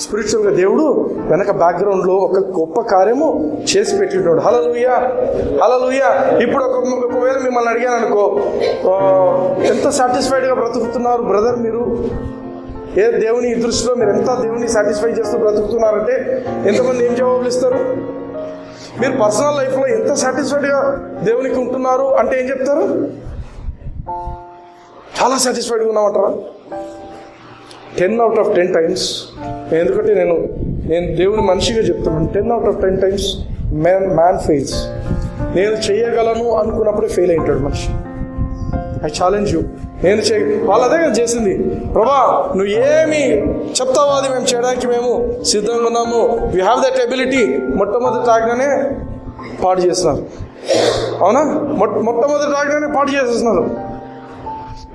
స్పిరిచువల్గా దేవుడు వెనక బ్యాక్గ్రౌండ్లో ఒక గొప్ప కార్యము చేసి పెట్టినాడు. హల్లెలూయా, హల్లెలూయా. ఇప్పుడు ఒకవేళ మిమ్మల్ని అడిగాను అనుకో, ఎంత సాటిస్ఫైడ్గా బ్రతుకుతున్నారు బ్రదర్ మీరు, ఏ దేవుని దృష్టిలో మీరు ఎంత దేవుని సాటిస్ఫై చేస్తూ బ్రతుకుతున్నారంటే ఎంతమంది ఏం జవాబులు ఇస్తారు? మీరు పర్సనల్ లైఫ్లో ఎంత సాటిస్ఫైడ్గా దేవునికి ఉంటున్నారు అంటే ఏం చెప్తారు? చాలా సాటిస్ఫైడ్గా ఉన్నామంటారా? 10 out of 10 times. ఎందుకంటే నేను దేవుని మనిషిగా చెప్తున్నాను, 10 out of 10 times man fails. నేను చేయగలను అనుకున్నప్పుడే ఫెయిల్ అయింటాడు మనిషి. I challenge you. వాళ్ళు అదే కదా చేసింది. ప్రభా నువ్వు ఏమి చెప్తావో అది మేము చేయడానికి మేము సిద్ధంగా ఉన్నాము, వీ హ్యావ్ దట్ ఎబిలిటీ. మొట్టమొదటి ఆజ్ఞనే పాడు చేస్తున్నారు. అవునా? మొట్టమొదటి రాగానే పాడు చేసేస్తున్నారు.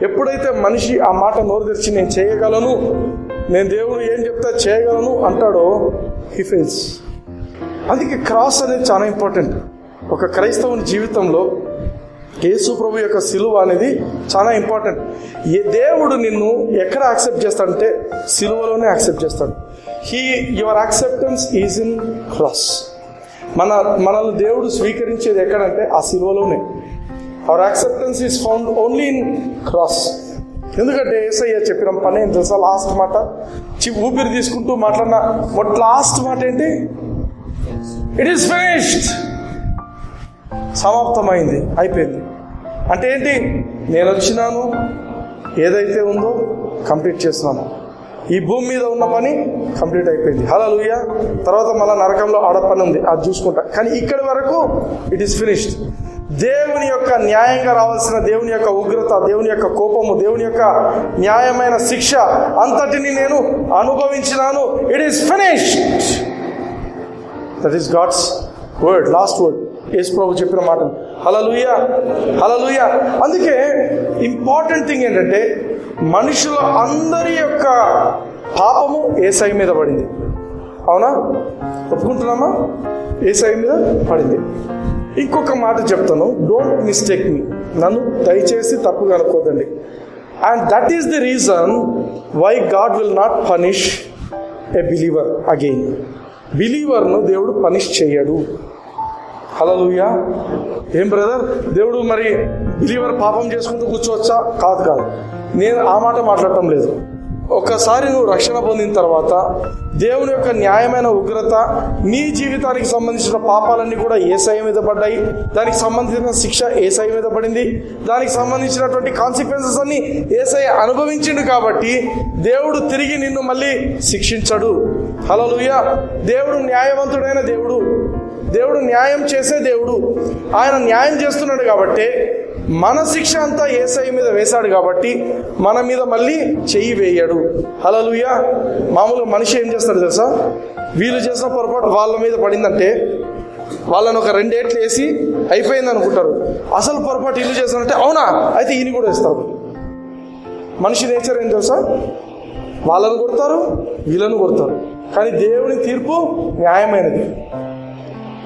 ఎప్పుడైతే మనిషి ఆ మాట నోరు తెరిచి నేను చేయగలను, నేను దేవుడు ఏం చెప్తా చేయగలను అంటాడో, హీ ఫెయిల్స్. అందుకే క్రాస్ అనేది చాలా ఇంపార్టెంట్. ఒక క్రైస్తవుని జీవితంలో యేసు ప్రభు యొక్క సిలువ అనేది చాలా ఇంపార్టెంట్. దేవుడు నిన్ను ఎక్కడ యాక్సెప్ట్ చేస్తాడంటే సిలువలోనే యాక్సెప్ట్ చేస్తాడు. Your acceptance is in cross. మనల్ని దేవుడు స్వీకరించేది ఎక్కడంటే ఆ సిలువలోనే. Our acceptance is found only in cross. ఎందుకంటే యేసయ్య చెప్పిన పని ఏం తెలుసా? లాస్ట్ మాట, ఊపిరి తీసుకుంటూ మాట్లాడిన లాస్ట్ మాట ఏంటి? It is finished. సమాప్తమైంది, అయిపోయింది. అంటే ఏంటి? నేను వచ్చినాను, ఏదైతే ఉందో కంప్లీట్ చేస్తున్నాను. ఈ భూమి మీద ఉన్న పని కంప్లీట్ అయిపోయింది. హల్లెలూయా. తర్వాత మళ్ళీ నరకంలో ఆడ పని ఉంది, అది చూసుకుంటా. కానీ ఇక్కడి వరకు ఇట్ ఈస్ ఫినిష్డ్. దేవుని యొక్క న్యాయంగా రావాల్సిన దేవుని యొక్క ఉగ్రత, దేవుని యొక్క కోపము, దేవుని యొక్క న్యాయమైన శిక్ష అంతటిని నేను అనుభవించినాను. It is finished. That is God's word, last word. Yesu ప్రభు చెప్పిన మాట. హల్లెలూయా, హల్లెలూయా. అందుకే ఇంపార్టెంట్ థింగ్ ఏంటంటే మనుషుల అందరి యొక్క పాపము యేసయ్య మీద పడింది. అవునా? ఒప్పుకుంటున్నామా? యేసయ్య మీద పడింది. ఇంకొక మాట చెప్తాను, డోంట్ మిస్టేక్ మీ. నన్ను దయచేసి తప్పుగా అనుకోదండి. And that is the reason why God will not punish a believer again. బిలీవర్ను దేవుడు పనిష్ చేయడు. హల్లెలూయా. ఏం బ్రదర్, దేవుడు మరి బిలీవర్ పాపం చేసుకుంటూ కూర్చోవచ్చా? కాదు. నేను ఆ మాట మాట్లాడటం లేదు. ఒక్కసారి నువ్వు రక్షణ పొందిన తర్వాత దేవుని యొక్క న్యాయమైన ఉగ్రత, నీ జీవితానికి సంబంధించిన పాపాలన్నీ కూడా యేసయ్య మీద పడ్డాయి. దానికి సంబంధించిన శిక్ష యేసయ్య మీద పడింది. దానికి సంబంధించినటువంటి కాన్సిక్వెన్సెస్ అన్ని యేసయ్య అనుభవించిండు. కాబట్టి దేవుడు తిరిగి నిన్ను మళ్ళీ శిక్షించడు. హల్లెలూయా. దేవుడు న్యాయవంతుడైన దేవుడు, దేవుడు న్యాయం చేసే దేవుడు. ఆయన న్యాయం చేస్తున్నాడు కాబట్టి మన శిక్ష అంతా యేసయ్య మీద వేశాడు కాబట్టి మన మీద మళ్ళీ చెయ్యి వేయడు. హల్లెలూయా. మామూలుగా మనిషి ఏం చేస్తాడు తెలుసా? వీళ్ళు చేసిన పొరపాటు వాళ్ళ మీద పడిందంటే వాళ్ళని ఒక 2 ఏట్లు వేసి అయిపోయింది అనుకుంటారు. అసలు పొరపాటు ఇల్లు చేస్తానంటే అవునా అయితే ఈయన కూడా వేస్తారు. మనిషి నేచర్ ఏం తెలుసా? వాళ్ళను కొడతారు, వీళ్ళను కొడతారు. కానీ దేవుని తీర్పు న్యాయమైనది.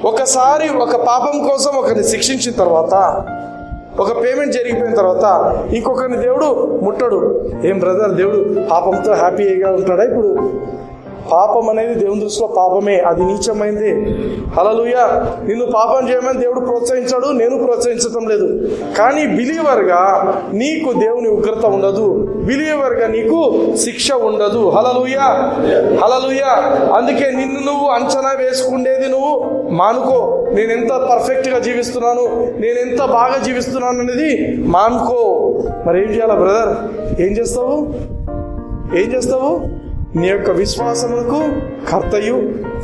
ఒకసారి ఒక పాపం కోసం ఒకరిని శిక్షించిన తర్వాత, ఒక పేమెంట్ జరిగిపోయిన తర్వాత ఇంకొకరిని దేవుడు ముట్టడు. ఏం బ్రదర్, దేవుడు పాపంతో హ్యాపీగా ఉంటాడా? ఇప్పుడు పాపం అనేది దేవుని దృష్టిలో పాపమే, అది నీచమైంది. హల్లెలూయా. నిన్ను పాపం చేయమని దేవుడు ప్రోత్సహించాడు, నేను ప్రోత్సహించడం లేదు. కానీ బిలీవర్గా నీకు దేవుని ఉగ్రత ఉండదు, బిలీవర్గా నీకు శిక్ష ఉండదు. హల్లెలూయా, హల్లెలూయా. అందుకే నిన్ను నువ్వు అంచనా వేసుకునేది నువ్వు మానుకో. నేను ఎంత పర్ఫెక్ట్గా జీవిస్తున్నాను, నేను ఎంత బాగా జీవిస్తున్నాను అనేది మానుకో. మరి ఏం చేయాలా బ్రదర్? ఏం చేస్తావు? నీ యొక్క విశ్వాసములకు కర్తయు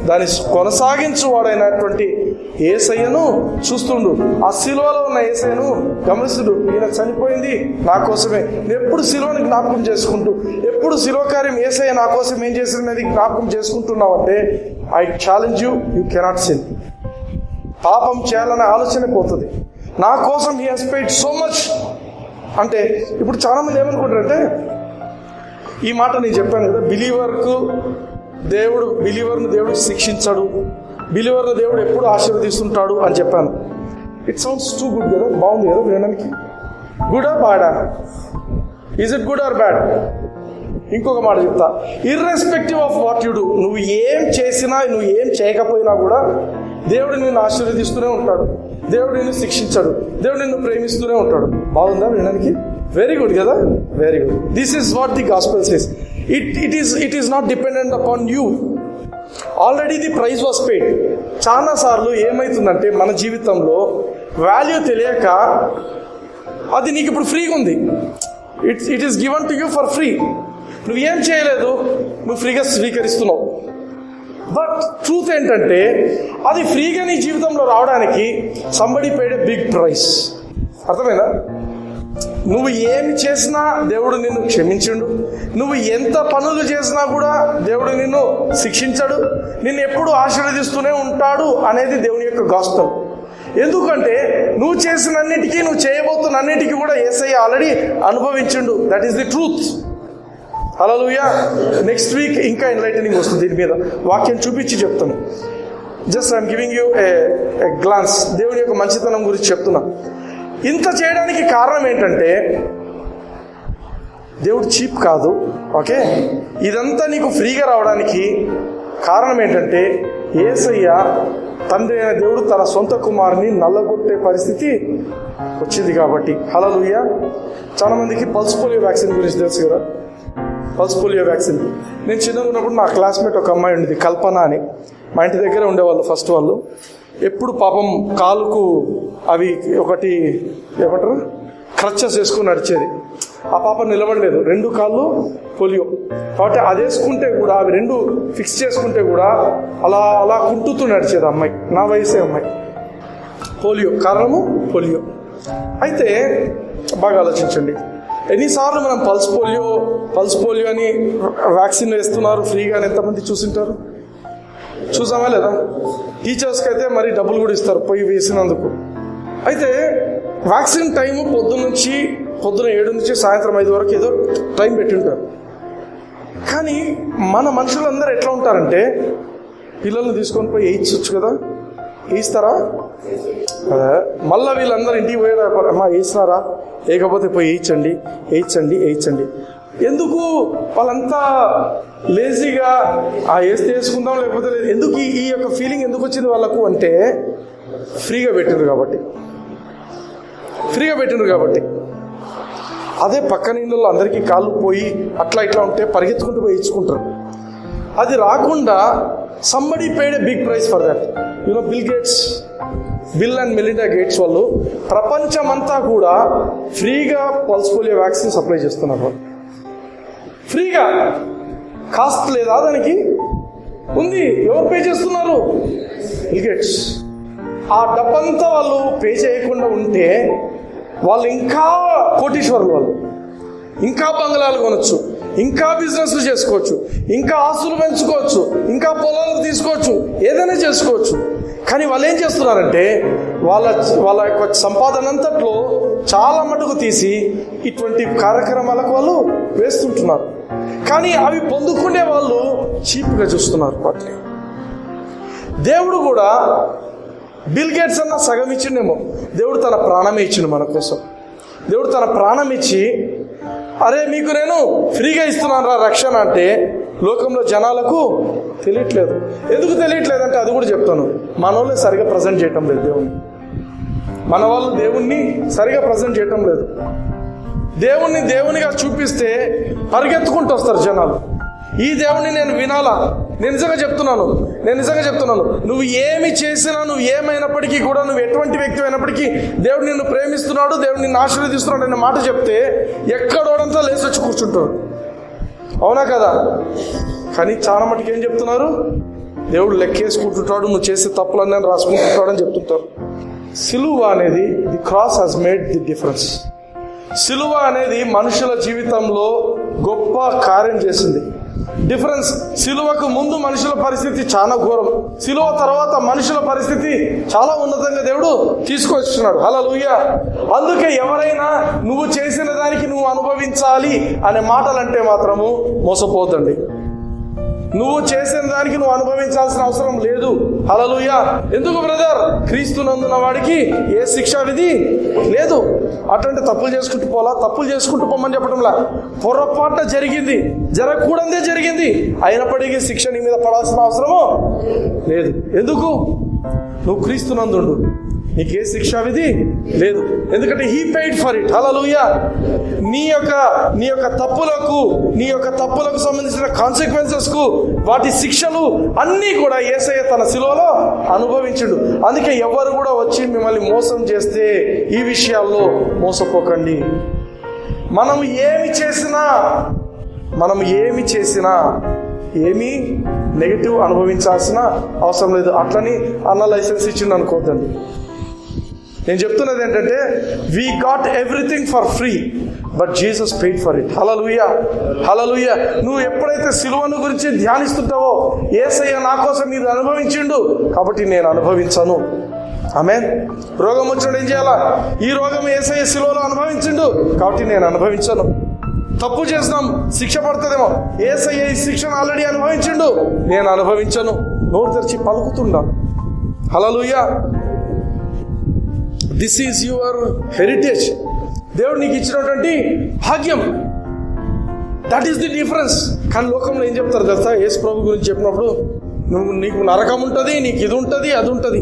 దాన్ని కొనసాగించువాడైనటువంటి యేసయ్యను చూస్తుండు. ఆ సిలువలో ఉన్న యేసయ్యను గమనిస్తుడు. ఈయన చనిపోయింది నా కోసమే. నేను ఎప్పుడు సిలువని జ్ఞాపకం చేసుకుంటూ, ఎప్పుడు సిలువ కార్యం యేసయ్య నా కోసం ఏం చేసినది జ్ఞాపకం చేసుకుంటున్నావు అంటే I challenge you cannot sin. పాపం చేయాలనే ఆలోచన పోతుంది. నా కోసం he has paid so much అంటే ఇప్పుడు చాలా మంది ఏమనుకుంటారంటే, ఈ మాట నేను చెప్పాను కదా, బిలీవర్ను దేవుడు శిక్షించడు, బిలీవర్ను దేవుడు ఎప్పుడు ఆశీర్వదిస్తుంటాడు అని చెప్పాను. ఇట్ సౌండ్స్ టూ గుడ్ కదా, బాగుంది కదా వినడానికి. గుడ్ ఆర్ బ్యాడా? Is it good or bad? ఇంకొక మాట చెప్తా, irrespective of what you do, నువ్వు ఏం చేసినా, నువ్వు ఏం చేయకపోయినా కూడా దేవుడు నిన్ను ఆశీర్వదిస్తూనే ఉంటాడు, దేవుడు నిన్ను శిక్షించాడు, దేవుడు నిన్ను ప్రేమిస్తూనే ఉంటాడు. బాగుందా వినడానికి? వెరీ గుడ్ కదా, very good. This is what the gospel says. It is not dependent upon you. Already the prize was paid. చాలా సార్లు ఏమవుతుందంటే మన జీవితంలో వాల్యూ తెలియక అది నీకు ఇప్పుడు ఫ్రీగా ఉంది. It is given to you for free. నువ్వేం చేయలేదు, నువ్వు ఫ్రీగా స్వీకరిస్తున్నావు. బట్ ట్రూత్ ఏంటంటే అది ఫ్రీగా నీ జీవితంలో రావడానికి somebody paid a big price. అర్థమైందా? నువ్వు ఏమి చేసినా దేవుడు నిన్ను క్షమించిండు, నువ్వు ఎంత పనులు చేసినా కూడా దేవుడు నిన్ను శిక్షించడు, నిన్ను ఎప్పుడు ఆశీర్వదిస్తూనే ఉంటాడు అనేది దేవుని యొక్క గాస్పెల్. ఎందుకంటే నువ్వు చేసిన అన్నిటికీ, నువ్వు చేయబోతున్న అన్నిటికీ కూడా యేసయ్య ఆల్రెడీ అనుభవించిండు. That is the truth. Hallelujah. Next week ఇంకా ఎన్లైటనింగ్ వస్తుంది దీని మీద, వాక్యం చూపించి చెప్తాను. Just I'm giving you a glance. దేవుని యొక్క మంచితనం గురించి చెప్తున్నా. ఇంత చేయడానికి కారణం ఏంటంటే దేవుడు చీప్ కాదు, ఓకే. ఇదంతా నీకు ఫ్రీగా రావడానికి కారణం ఏంటంటే యేసయ్య తండ్రి అయిన దేవుడు తన సొంత కుమారుని నల్లగొట్టే పరిస్థితి వచ్చింది కాబట్టి. హల్లెలూయా. చాలా మందికి పల్స్ పోలియో వ్యాక్సిన్ గురించి తెలుసు కదా. పల్స్ పోలియో వ్యాక్సిన్ నేను చిన్నగా ఉన్నప్పుడు నా క్లాస్మేట్ ఒక అమ్మాయి ఉండేది, కల్పన అని. మా ఇంటి దగ్గర ఉండేవాళ్ళు ఫస్ట్ వాళ్ళు. ఎప్పుడు పాపం కాలుకు అవి ఒకటి ఏమంటారు క్రచెస్ వేసుకుని నడిచేది. ఆ పాప నిలబడలేదు, 2 కాళ్ళు పోలియో. కాబట్టి అది వేసుకుంటే కూడా, అవి 2 ఫిక్స్ చేసుకుంటే కూడా అలా అలా కుంటుతూ నడిచేది అమ్మాయి, నా వయసే అమ్మాయి. పోలియో, కారణము పోలియో. అయితే బాగా ఆలోచించండి, ఎన్నిసార్లు మనం పల్స్ పోలియో అని వ్యాక్సిన్ వేస్తున్నారు ఫ్రీగా అని ఎంతమంది చూసింటారు? చూసామా లేదా? టీచర్స్కి అయితే మరి డబ్బులు కూడా ఇస్తారు పోయి వేసినందుకు. అయితే వ్యాక్సిన్ టైము పొద్దున 7 నుంచి సాయంత్రం 5 వరకు ఏదో టైం పెట్టింటారు. కానీ మన మనుషులందరూ ఎట్లా ఉంటారంటే, పిల్లల్ని తీసుకొని పోయి వేయించవచ్చు కదా, వేయిస్తారా? మళ్ళీ వీళ్ళందరూ ఇంటికి పోయారా, అమ్మా వేసినారా, లేకపోతే పోయి వేయించండి. ఎందుకు వాళ్ళంతా లేజీగా వేస్తే వేసుకుందాం లేకపోతే లేదు? ఎందుకు ఈ యొక్క ఫీలింగ్ ఎందుకు వచ్చింది వాళ్ళకు అంటే, ఫ్రీగా పెట్టిండ్రు కాబట్టి. అదే పక్కన ఇళ్ళల్లో అందరికీ కాళ్ళు పోయి అట్లా ఇట్లా ఉంటే పరిగెత్తుకుంటూ పోయి ఇచ్చుకుంటారు. అది రాకుండా somebody paid a big price for that. Bill and Melinda Gates వాళ్ళు ప్రపంచమంతా కూడా ఫ్రీగా పల్స్ పోలియో వ్యాక్సిన్ సప్లై చేస్తున్నారు. ఫ్రీగా, కాస్ట్ లేదా దానికి? ఉంది. ఎవరు పే చేస్తున్నారు? Bill gates. ఆ డబ్బంతా వాళ్ళు పే చేయకుండా ఉంటే వాళ్ళు ఇంకా కోటీశ్వరులు, వాళ్ళు ఇంకా బంగ్లాలు కొనొచ్చు, ఇంకా బిజినెస్లు చేసుకోవచ్చు, ఇంకా ఆస్తులు పెంచుకోవచ్చు, ఇంకా పొలాలు తీసుకోవచ్చు, ఏదైనా చేసుకోవచ్చు. కానీ వాళ్ళు ఏం చేస్తున్నారంటే వాళ్ళ యొక్క సంపాదన అంతట్లో చాలా మటుకు తీసి ఇటువంటి కార్యక్రమాలకు వాళ్ళు వేస్తుంటున్నారు. కానీ అవి పొందుకునే వాళ్ళు చీప్గా చూస్తున్నారు వాటిని. దేవుడు కూడా బిల్ గేట్స్ అన్న సగం ఇచ్చిండేమో, దేవుడు తన ప్రాణమే ఇచ్చిండు మన కోసం. దేవుడు తన ప్రాణం ఇచ్చి, అరే మీకు నేను ఫ్రీగా ఇస్తున్నాను రా రక్షణ అంటే లోకంలో జనాలకు తెలియట్లేదు. ఎందుకు తెలియట్లేదంటే అది కూడా చెప్తాను. మన వాళ్ళే సరిగా ప్రజెంట్ చేయటం లేదు దేవుణ్ణి. మన వాళ్ళు దేవుణ్ణి సరిగా ప్రజెంట్ చేయటం లేదు. దేవుణ్ణి దేవునిగా చూపిస్తే పరిగెత్తుకుంటూ వస్తారు జనాలు. ఈ దేవుణ్ణి నేను వినాలా? నేను నిజంగా చెప్తున్నాను, నువ్వు ఏమి చేసినా, నువ్వు ఏమైనప్పటికీ కూడా, నువ్వు ఎటువంటి వ్యక్తి అయినప్పటికీ దేవుడు నిన్ను ప్రేమిస్తున్నాడు, దేవుడు నిన్ను ఆశీర్వదిస్తున్నాడు అనే మాట చెప్తే ఎక్కడోడంతా లేచి వచ్చి కూర్చుంటాడు. అవునా కదా? కానీ చాలా మటుకు ఏం చెప్తున్నారు? దేవుడు లెక్కేసుకుంటుంటాడు, నువ్వు చేసే తప్పులన్నీ రాసుకుంటుంటాడు అని చెప్తుంటారు. సిలువ అనేది, the cross has made the difference. సిలువ అనేది మనుషుల జీవితంలో గొప్ప కార్యం చేసింది. డిఫరెన్స్. సిలువకు ముందు మనుషుల పరిస్థితి చాలా ఘోరం, సిలువ తర్వాత మనుషుల పరిస్థితి చాలా ఉన్నతంగా దేవుడు తీసుకొచ్చున్నాడు. హల్లెలూయా. అందుకే ఎవరైనా నువ్వు చేసిన దానికి నువ్వు అనుభవించాలి అనే మాటలంటే మాత్రము మోసపోతండి. నువ్వు చేసిన దానికి నువ్వు అనుభవించాల్సిన అవసరం లేదు. హల్లెలూయా. ఎందుకు బ్రదర్? క్రీస్తునందున్న వాడికి ఏ శిక్షా విధి లేదు. అట్లాంటి తప్పులు చేసుకుంటూ పోమని చెప్పడంలా. పొరపాటున జరిగింది, జరగకూడదే జరిగింది, అయినప్పటికీ శిక్ష నీ మీద పడాల్సిన అవసరము లేదు. ఎందుకు? నువ్వు క్రీస్తునందుండు, నీకు ఏ శిక్షా విధి లేదు. ఎందుకంటే హీ పెయిడ్ ఫర్ ఇట్. హల్లెలూయా. నీ యొక్క తప్పులకు సంబంధించిన కాన్సిక్వెన్సెస్ కు, వాటి శిక్షలు అన్నీ కూడా యేసయ్య తన శిలువలో అనుభవించుడు. అందుకే ఎవరు కూడా వచ్చి మిమ్మల్ని మోసం చేస్తే ఈ విషయాల్లో మోసపోకండి. మనం ఏమి చేసినా ఏమీ నెగిటివ్ అనుభవించాల్సిన అవసరం లేదు. అట్లని అన్న లైసెన్స్ ఇచ్చిండు అనుకోవద్దండి. నేను చెప్తున్నది ఏంటంటే, we got everything for free, but Jesus paid for it. Hallelujah. Hallelujah. నువ్వు ఎప్పుడైతే సిలువను గురించి ధ్యానిస్తుంటావో, యేసయ్య నా కోసం ఇది అనుభవించిండు కాబట్టి నేను అనుభవించను ఆమేన్. రోగం వచ్చినప్పుడు ఏం చేయాలా? ఈ రోగం యేసయ్య శిలువలో అనుభవించిండు కాబట్టి నేను అనుభవించను. తప్పు చేసినాం, శిక్ష పడుతుందేమో, యేసయ్య ఈ శిక్షను ఆల్రెడీ అనుభవించిండు, నేను అనుభవించను. నోరు తెరిచి పలుకుతుండాలి. Hallelujah. This is your heritage. దేవుడు నీకు ఇచ్చినటువంటి భాగ్యం. That is the difference. కానీ లోకంలో ఏం చెప్తారు తెలుసా? యేసు ప్రభు గురించి చెప్పినప్పుడు నీకు నరకం ఉంటుంది, నీకు ఇది ఉంటుంది, అది ఉంటుంది.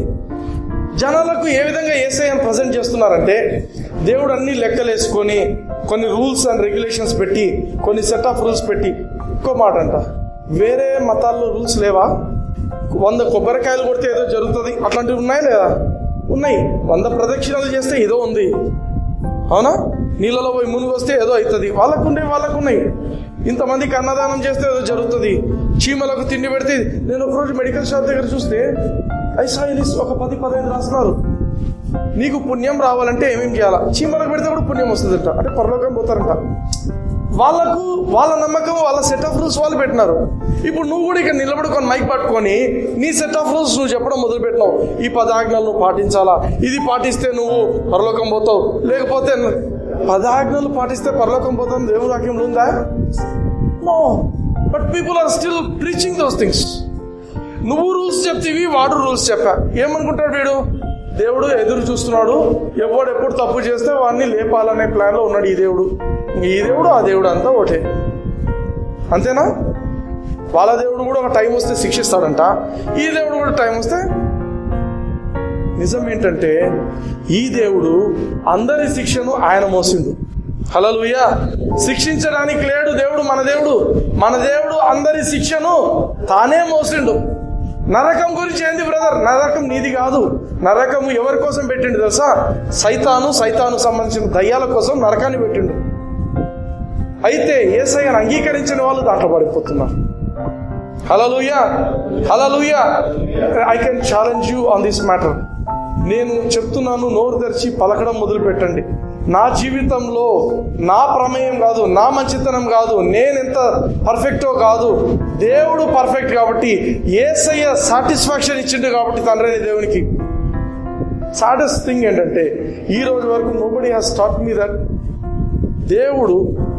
జనాలకు ఏ విధంగా యేసయ్యను ప్రజెంట్ చేస్తున్నారంటే, దేవుడు అన్ని లెక్కలేసుకొని కొన్ని రూల్స్ అండ్ రెగ్యులేషన్స్ పెట్టి, కొన్ని సెట్ ఆఫ్ రూల్స్ పెట్టి. ఇంకో మాట అంట, వేరే మతాల్లో రూల్స్ లేవా? 100 కొబ్బరికాయలు కొడితే ఏదో జరుగుతుంది, అట్లాంటివి ఉన్నాయా లేదా? ఉన్నాయి. 100 ప్రదక్షిణాలు చేస్తే ఏదో ఉంది, అవునా? నీళ్ళలో పోయి మునిగి వస్తే ఏదో అవుతుంది. వాళ్ళకున్నాయి. ఇంతమందికి అన్నదానం చేస్తే ఏదో జరుగుతుంది. చీమలకు తిండి పెడితే. నేను ఒకరోజు మెడికల్ షాప్ దగ్గర చూస్తే ఐసాయిలిస్ ఒక 10-15 రాస్తున్నారు. నీకు పుణ్యం రావాలంటే ఏమేమి చేయాలా? చీమలకు పెడితే కూడా పుణ్యం వస్తుందంట, అంటే పరలోకం పోతారంట. వాళ్ళకు వాళ్ళ నమ్మకం, వాళ్ళ సెట్ ఆఫ్ రూల్స్ వాళ్ళు పెట్టినారు. ఇప్పుడు నువ్వు కూడా ఇక్కడ నిలబడుకొని మైక్ పట్టుకొని నీ సెట్ ఆఫ్ రూల్స్ నువ్వు చెప్పడం మొదలు పెట్టినావు. ఈ 10 ఆజ్ఞలు నువ్వు పాటించాలా, ఇది పాటిస్తే నువ్వు పరలోకం పోతావు, లేకపోతే 10 ఆజ్ఞలు పాటిస్తే పరలోకం పోతావు దేవుని వాక్యంలో ఉందా? No. But people are still preaching those things. నువ్వు రూల్స్ చెప్తీవి, వాడు రూల్స్ చెప్పా. ఏమనుకుంటాడు వీడు? దేవుడు ఎదురు చూస్తున్నాడు, ఎప్పుడు తప్పు చేస్తే వాడిని లేపాలనే ప్లాన్లో ఉన్నాడు ఈ దేవుడు. ఆ దేవుడు అంతా ఒకటే. అంతేనా? వాళ్ళ దేవుడు కూడా ఒక టైం వస్తే శిక్షిస్తాడంట, ఈ దేవుడు కూడా టైం వస్తే. నిజం ఏంటంటే ఈ దేవుడు అందరి శిక్షను ఆయన మోసిండు. హల్లెలూయా. శిక్షించడానికి లేడు దేవుడు. మన దేవుడు అందరి శిక్షను తానే మోసిండు. నరకం గురించి ఏంది బ్రదర్? నరకం నీది కాదు. నరకము ఎవరి కోసం పెట్టిండు తెలుసా? సైతాను సంబంధించిన దయ్యాల కోసం నరకాన్ని పెట్టిండు. అయితే యేసయ్యను అంగీకరించిన వాళ్ళు దాంట్లో పడిపోతున్నారు. Hallelujah. I can challenge you on this matter. నేను చెప్తున్నాను, నోరు తెరిచి పలకడం మొదలు పెట్టండి. నా జీవితంలో నా ప్రమేయం కాదు, నా మంచితనం కాదు, నేనెంత పర్ఫెక్టో కాదు, దేవుడు పర్ఫెక్ట్ కాబట్టి, యేసయ్య సాటిస్ఫాక్షన్ ఇచ్చిండు కాబట్టి తండ్రి దేవునికి. సాడెస్ట్ థింగ్ ఏంటంటే ఈ రోజు వరకు nobody has taught me that దేవుడు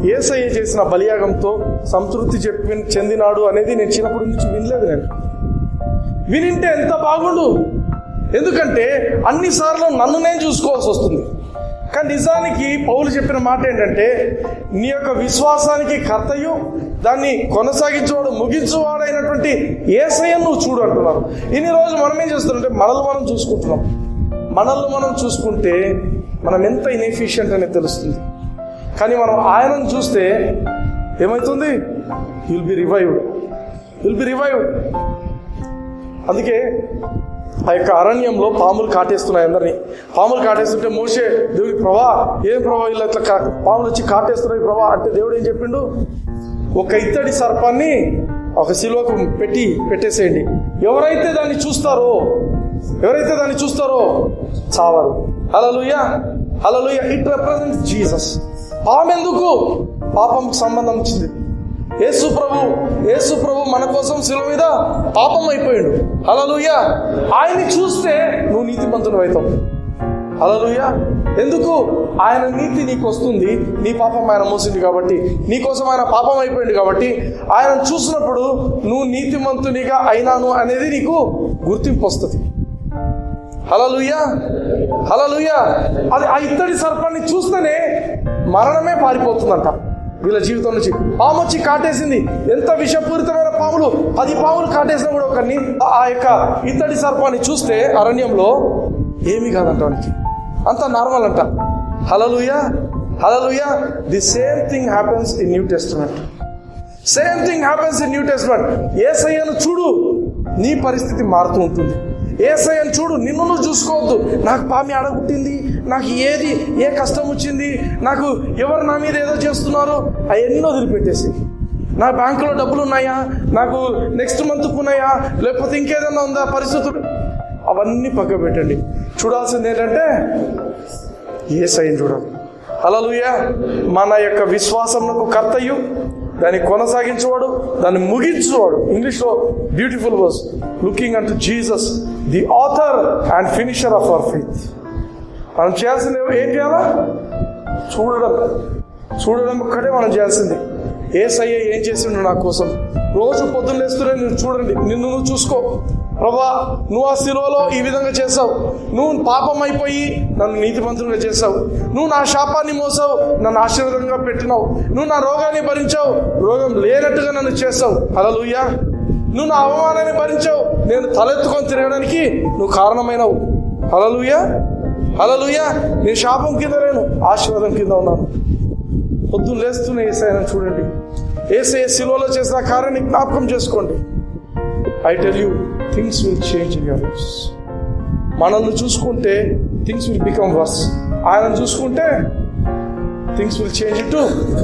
యేసయ్య చేసిన బలియాగంతో సంతృప్తి చెందినాడు అనేది నేను చిన్నప్పటి నుంచి వినలేదు. నేను వినింటే ఎంత బాగుండు. ఎందుకంటే అన్నిసార్లు నన్ను నేను చూసుకోవాల్సి వస్తుంది. కానీ నిజానికి పౌలు చెప్పిన మాట ఏంటంటే, నీ యొక్క విశ్వాసానికి కర్తయు దాన్ని కొనసాగించేవాడు ముగించువాడైనటువంటి యేసయ్యను నువ్వు చూడు అంటున్నారు. ఇన్ని రోజులు మనం ఏం చేస్తున్నామంటే మనల్ని మనం చూసుకుంటే మనం ఎంత ఇన్ఎఫిషియెంట్ అనేది తెలుస్తుంది. కానీ మనం ఆయనను చూస్తే ఏమవుతుంది? Will be revived. అందుకే ఆ యొక్క అరణ్యంలో పాములు కాటేస్తున్నాయి అందరినీ. పాములు కాటేస్తుంటే మోషే దేవుడికి, ప్రభా ఏం ప్రభా ఇలా ఇట్లా పాములు వచ్చి కాటేస్తున్నాయి ప్రభా అంటే, దేవుడు ఏం చెప్పిండు? ఒక ఇత్తడి సర్పాన్ని ఒక సిలువకు పెట్టేసేయండి. ఎవరైతే దాన్ని చూస్తారో చావరు. హల్లెలూయా. It represents Jesus. పాము ఎందుకు? పాపంకి సంబంధం వచ్చింది. యేసు ప్రభు మన కోసం శిలువ మీద పాపం అయిపోయాడు. హల్లెలూయా. ఆయన్ని చూస్తే నువ్వు నీతిమంతుడు అవుతావు. హల్లెలూయా. ఎందుకు? ఆయన నీతి నీకు వస్తుంది. నీ పాపం ఆయన మోసింది కాబట్టి, నీ కోసం ఆయన పాపం అయిపోయింది కాబట్టి, ఆయన చూసినప్పుడు నువ్వు నీతిమంతునిగా అయినాను అనేది నీకు గుర్తింపు వస్తుంది. హల్లెలూయా. అది ఆ ఇత్తడి సర్పాన్ని చూస్తేనే మరణమే పారిపోతుందంట వీళ్ళ జీవితం నుంచి. పాము వచ్చి కాటేసింది. ఎంత విషపూరితమైన పాములు, 10 పాములు కాటేసినా కూడా ఒకరిని, ఆ యొక్క ఇత్తడి సర్పాన్ని చూస్తే అరణ్యంలో ఏమీ కాదంట వానికి, అంత నార్మల్ అంట. Hallelujah. The same thing happens in New Testament. యేసయ్యను చూడు, నీ పరిస్థితి మారుతూ ఉంటుంది. యేసయ్యను చూడు, నిన్ను నువ్వు చూసుకోవద్దు. నాకు పామి అడగొట్టింది, నాకు ఏ కష్టం వచ్చింది, నాకు ఎవరు నా మీద ఏదో చేస్తున్నారో అవన్నీ వదిలిపెట్టేసి, నా బ్యాంకులో డబ్బులు ఉన్నాయా, నాకు నెక్స్ట్ మంత్కు ఉన్నాయా, లేకపోతే ఇంకేదైనా ఉందా పరిస్థితులు, అవన్నీ పక్క పెట్టండి. చూడాల్సింది ఏంటంటే యేసయ్యను చూడాలి. హల్లెలూయా. మన యొక్క విశ్వాసమునకు కర్తయు దాన్ని కొనసాగించేవాడు, దాన్ని ముగించేవాడు. ఇంగ్లీష్లో beautiful verse, looking unto Jesus the author and finisher of our faith. మనం చేయాల్సింది ఏం చేయాలా? చూడడం ఒక్కటే మనం చేయాల్సింది. యేసయ్య ఏం చేసిండు నా కోసం. రోజు పొద్దున్న లేస్తూనే నువ్వు చూడండి, నిన్ను నువ్వు చూసుకో. ప్రభా, నువ్వు ఆ శిలువలో ఈ విధంగా చేసావు, నువ్వు పాపం అయిపోయి నన్ను నీతిమంతులుగా చేసావు, నువ్వు నా శాపాన్ని మోసావు, నన్ను ఆశీర్వాదంగా పెట్టినావు, నువ్వు నా రోగాన్ని భరించావు, రోగం లేనట్టుగా నన్ను చేసావు. హల్లెలూయా. నువ్వు నా అవమానాన్ని భరించావు, నేను తలెత్తుకొని తిరగడానికి నువ్వు కారణమైనవు. హల్లెలూయా, హల్లెలూయా. నేను శాపం కింద లేను, ఆశీర్వాదం కింద ఉన్నాను. పొద్దున్న లేస్తూనే యేసయ్యను చూడండి. యేసయ్య శిలువలో చేసిన కార్యాన్ని జ్ఞాపకం చేసుకోండి. I tell you, things will change in your lifes. మనల్ని చూసుకుంటే థింగ్స్ విల్ బికమ్ వర్స్. ఆయన చూసుకుంటే things will change to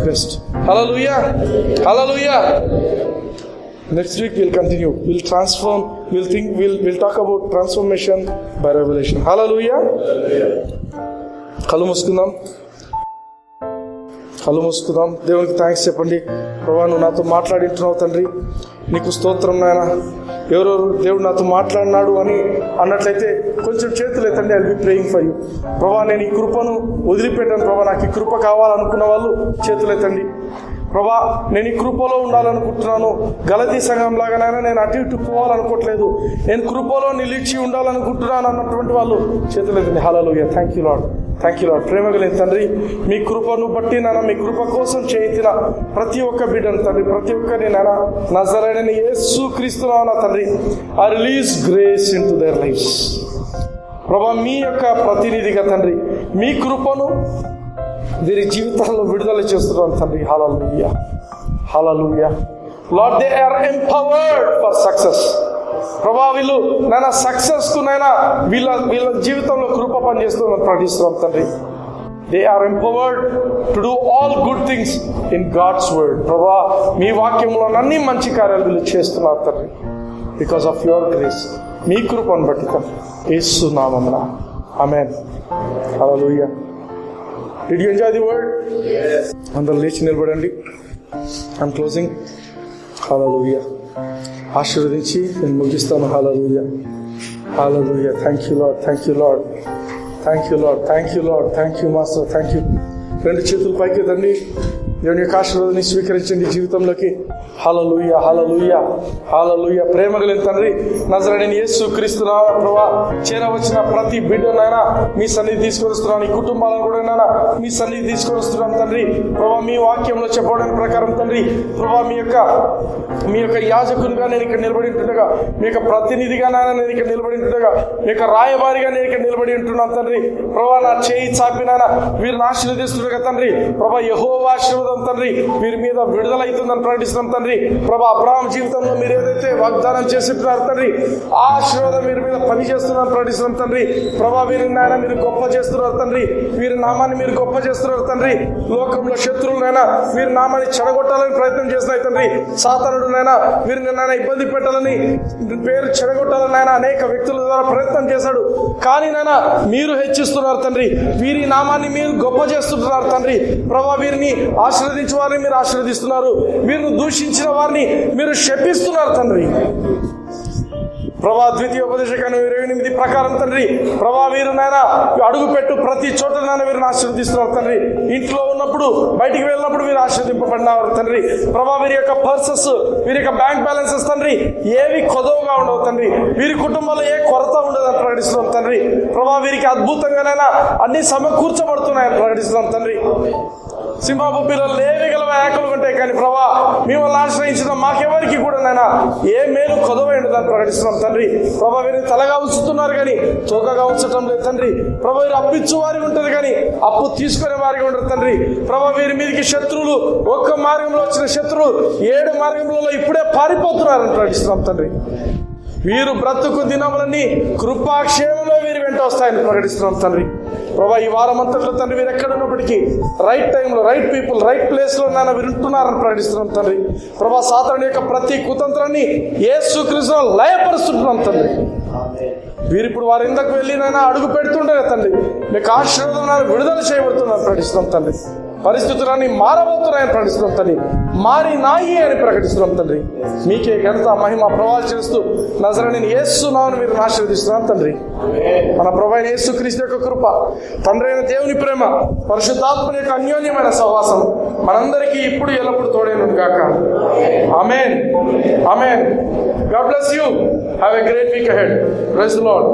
best. Hallelujah, hallelujah. Next week we'll continue. We'll transform. We'll talk about transformation by revelation. Hallelujah. కళ్ళు మూసుకుందాం. దేవునికి థ్యాంక్స్ చెప్పండి. ప్రభా, నువ్వు నాతో మాట్లాడింటున్నావు తండ్రి, నీకు స్తోత్రం నాయన. ఎవరెవరు దేవుడు నాతో మాట్లాడినాడు అని అన్నట్లయితే కొంచెం చేతులు ఎత్తండి. I will be praying for you. ప్రభా, నేను ఈ కృపను వదిలిపెట్టాను ప్రభా, నాకు ఈ కృప కావాలనుకున్న వాళ్ళు చేతులు ఎత్తండి. ప్రభా, నేను ఈ కృపలో ఉండాలనుకుంటున్నాను. గలతీ సంఘం లాగానైనా నేను అటు ఇటు పోవాలనుకోవట్లేదు, నేను కృపలో నిలిచి ఉండాలనుకుంటున్నాను అన్నటువంటి వాళ్ళు చేతులు ఎత్తండి. Hallelujah. Thank you Lord, thank you Lord. ప్రేమ కలిగిన తండ్రి, మీ కృపను బట్టి నాన్న, మీ కృప కోసం చేయించిన ప్రతి ఒక్క బిడ్డను తండ్రి, ప్రతి ఒక్కరిని నాన్న నజరేయుడైన యేసు క్రీస్తు నామమున తండ్రి, I release grace in to their lifes. ప్రభా, మీ యొక్క ప్రతినిధిగా తండ్రి, మీ కృపను వీరి జీవితాల్లో విడుదల చేస్తున్నాను తండ్రి. Hallelujah, hallelujah. Lord, they are empowered for success. ప్రభా, వీళ్ళు నాన్న సక్సెస్ కు నైనా వీళ్ళ జీవితంలో కృప పనిచేస్తుందని ప్రకటిస్తున్నాం తండ్రి. They are empowered to do all good things in God's word. ప్రభా, మీ వాక్యంలో అన్ని మంచి కార్యాలు వీళ్ళు చేస్తున్నారు తండ్రి, బికాస్ ఆఫ్ యువర్ గ్రేస్. మీ కృపను బట్టి తండ్రి, యేసు నామమున ఆమేన్. హల్లెలూయా. Did you enjoy the word? Yes. అందరూ లేచి నిలబడండి. I'm closing. హల్లెలూయా. ఆశీర్వదించి నేను ముగిస్తాను. Hallelujah, hallelujah. Thank you Lord, thank you Lord, thank you Lord, thank you Lord, thank you master, thank you. రెండు చేతులు పైకి తండి, దేవుని యొక్క ఆశీర్వాదాన్ని స్వీకరించండి జీవితంలోకి. హల్లెలూయా, హల్లెలూయా, హల్లెలూయా. ప్రేమ కలిగిన తండ్రి, నజరేయుడైన యేసు క్రీస్తు నామమున ప్రభువా, చేరవచ్చిన ప్రతి బిడ్డనైనా మీ సన్నిధి తీసుకొని వస్తున్నాను. ఈ కుటుంబాలను కూడా నాయనా మీ సన్నిధి తీసుకొని వస్తున్నాను తండ్రి. ప్రభువా, మీ వాక్యంలో చెప్పబడిన ప్రకారం తండ్రి, ప్రభువా, మీ యొక్క యాజకునిగా నేను ఇక్కడ నిలబడి ఉంటుండగా, మీ యొక్క ప్రతినిధిగా నాయన నేను ఇక్కడ నిలబడి ఉంటుండగా, మీ యొక్క రాయబారిగా నేను ఇక్కడ నిలబడి ఉంటున్నాను తండ్రి. ప్రభువా, నా చేయి చాపినానా వీరిని ఆశీర్వదిస్తుండగా తండ్రి, ప్రభువా, యెహోవా ఆశీర్వాదం తండ్రి వీరి మీద విడుదల అవుతుందని ప్రకటిస్తున్నాం తండ్రి. ప్రభా, అబ్రహాం జీవితంలో మీరు ఏదైతే వాగ్దానం చేస్తున్నారు తండ్రి, ఆ ఆశీర్వాదం వీరి మీద పని చేస్తున్నారని ప్రకటిస్తున్నాం తండ్రి. ప్రభా, వీరిని నాయన మీరు గొప్ప చేస్తున్నారు తండ్రి, వీరి నామాన్ని మీరు గొప్ప చేస్తున్నారు తండ్రి. లోకంలో శత్రువులైనా వీరి నామాన్ని చెడగొట్టాలని ప్రయత్నం చేస్తున్నాయి తండ్రి. సాతానుడు నైనా వీరిని నాయన ఇబ్బంది పెట్టాలని, పేరు చెడగొట్టాలని ఆయన అనేక వ్యక్తుల ద్వారా ప్రయత్నం చేశాడు. కానీ నాయన మీరు హెచ్చిస్తున్నారు తండ్రి, వీరి నామాన్ని మీరు గొప్ప చేస్తున్నారు తండ్రి. ప్రభా, వీరిని ఆశీర్వదించిన వారిని మీరు ఆశీర్వదిస్తున్నారు, వీరిని దూషించిన వారిని మీరు శపిస్తున్నారు తండ్రి. ప్రభా, ద్వితీయోపదేశకాండం 28 ప్రకారం తండ్రి, ప్రభా, వీరు నాయన అడుగు పెట్టు ప్రతి చోట నాయన వీరిని ఆశీర్వదిస్తున్నారు తండ్రి. ఇంట్లో ఉన్నప్పుడు బయటికి వెళ్ళినప్పుడు వీరు ఆశీర్వదింపబడినారు తండ్రి. ప్రభా, వీరి యొక్క పర్సెస్, వీరి యొక్క బ్యాంక్ బ్యాలెన్సెస్ తండ్రి ఏవి కొదవగా ఉండవు తండ్రి. వీరి కుటుంబంలో ఏ కొరత ఉండదని ప్రకటిస్తున్నాం తండ్రి. ప్రభా, వీరికి అద్భుతంగానైనా అన్ని సమకూర్చబడుతున్నాయని ప్రకటిస్తున్నాం తండ్రి. సింహాపు పిల్లలు లేవిగల ఏకలు ఉంటాయి, కానీ ప్రభా, మిమ్మల్ని ఆశ్రయించిన మాకెవరికి కూడా నైనా ఏ మేలు కొదవైందని ప్రకటిస్తున్నాం తండ్రి. ప్రభా, వీరిని తలగా ఉంచుతున్నారు కానీ తోకగా ఉంచటం లేదు తండ్రి. ప్రభా, వీరు అప్పిచ్చు వారికి ఉంటుంది కానీ అప్పు తీసుకునే వారికి ఉండరు తండ్రి. ప్రభా, వీరి మీదకి శత్రువులు ఒక్క మార్గంలో వచ్చిన శత్రువులు 7 మార్గంలో ఇప్పుడే పారిపోతున్నారని ప్రకటిస్తున్నాం తండ్రి. వీరు బ్రతుకు దినములన్నీ కృపాక్షేమంలో వీరి వెంట వస్తాయని ప్రకటిస్తున్నాం తండ్రి. ప్రభా, ఈ వారం అంతట్లో తండ్రి వీరు ఎక్కడున్నప్పటికీ రైట్ టైంలో, రైట్ పీపుల్, రైట్ ప్లేస్లో నాన్న వీరు ఉంటున్నారని ప్రకటిస్తున్నాం తండ్రి. ప్రభా, సాతానుడి యొక్క ప్రతి కుతంత్రాన్ని యేసుక్రీస్తులో లయపరుస్తున్నాం తండ్రి. వీరు ఇప్పుడు వారి ఇందకు వెళ్ళి నాయన అడుగు పెడుతుండే తండ్రి, మీకు ఆశీర్వాదం విడుదల చేయబడుతున్నారు ప్రకటిస్తున్నాం తండ్రి. పరిస్థితులన్నీ మారబోతున్నాయని ప్రకటిస్తున్నాం తండ్రి. మారినాయి అని ప్రకటిస్తున్నాం తండ్రి. మీకే ఘనత మహిమ ప్రభావాలు చేస్తూ నజరేయుడైన యేసు నామమున మీరు ఆశీర్వదిస్తున్నాం తండ్రి. మన ప్రభువైన యేసు క్రీస్తు యొక్క కృప, తండ్రి అయిన దేవుని ప్రేమ, పరిశుద్ధాత్మ యొక్క అన్యోన్యమైన సహవాసం మనందరికీ ఇప్పుడు ఎల్లప్పుడు తోడైనను గాక. Amen. Amen. God bless you. Have a great week ahead. Praise the lord.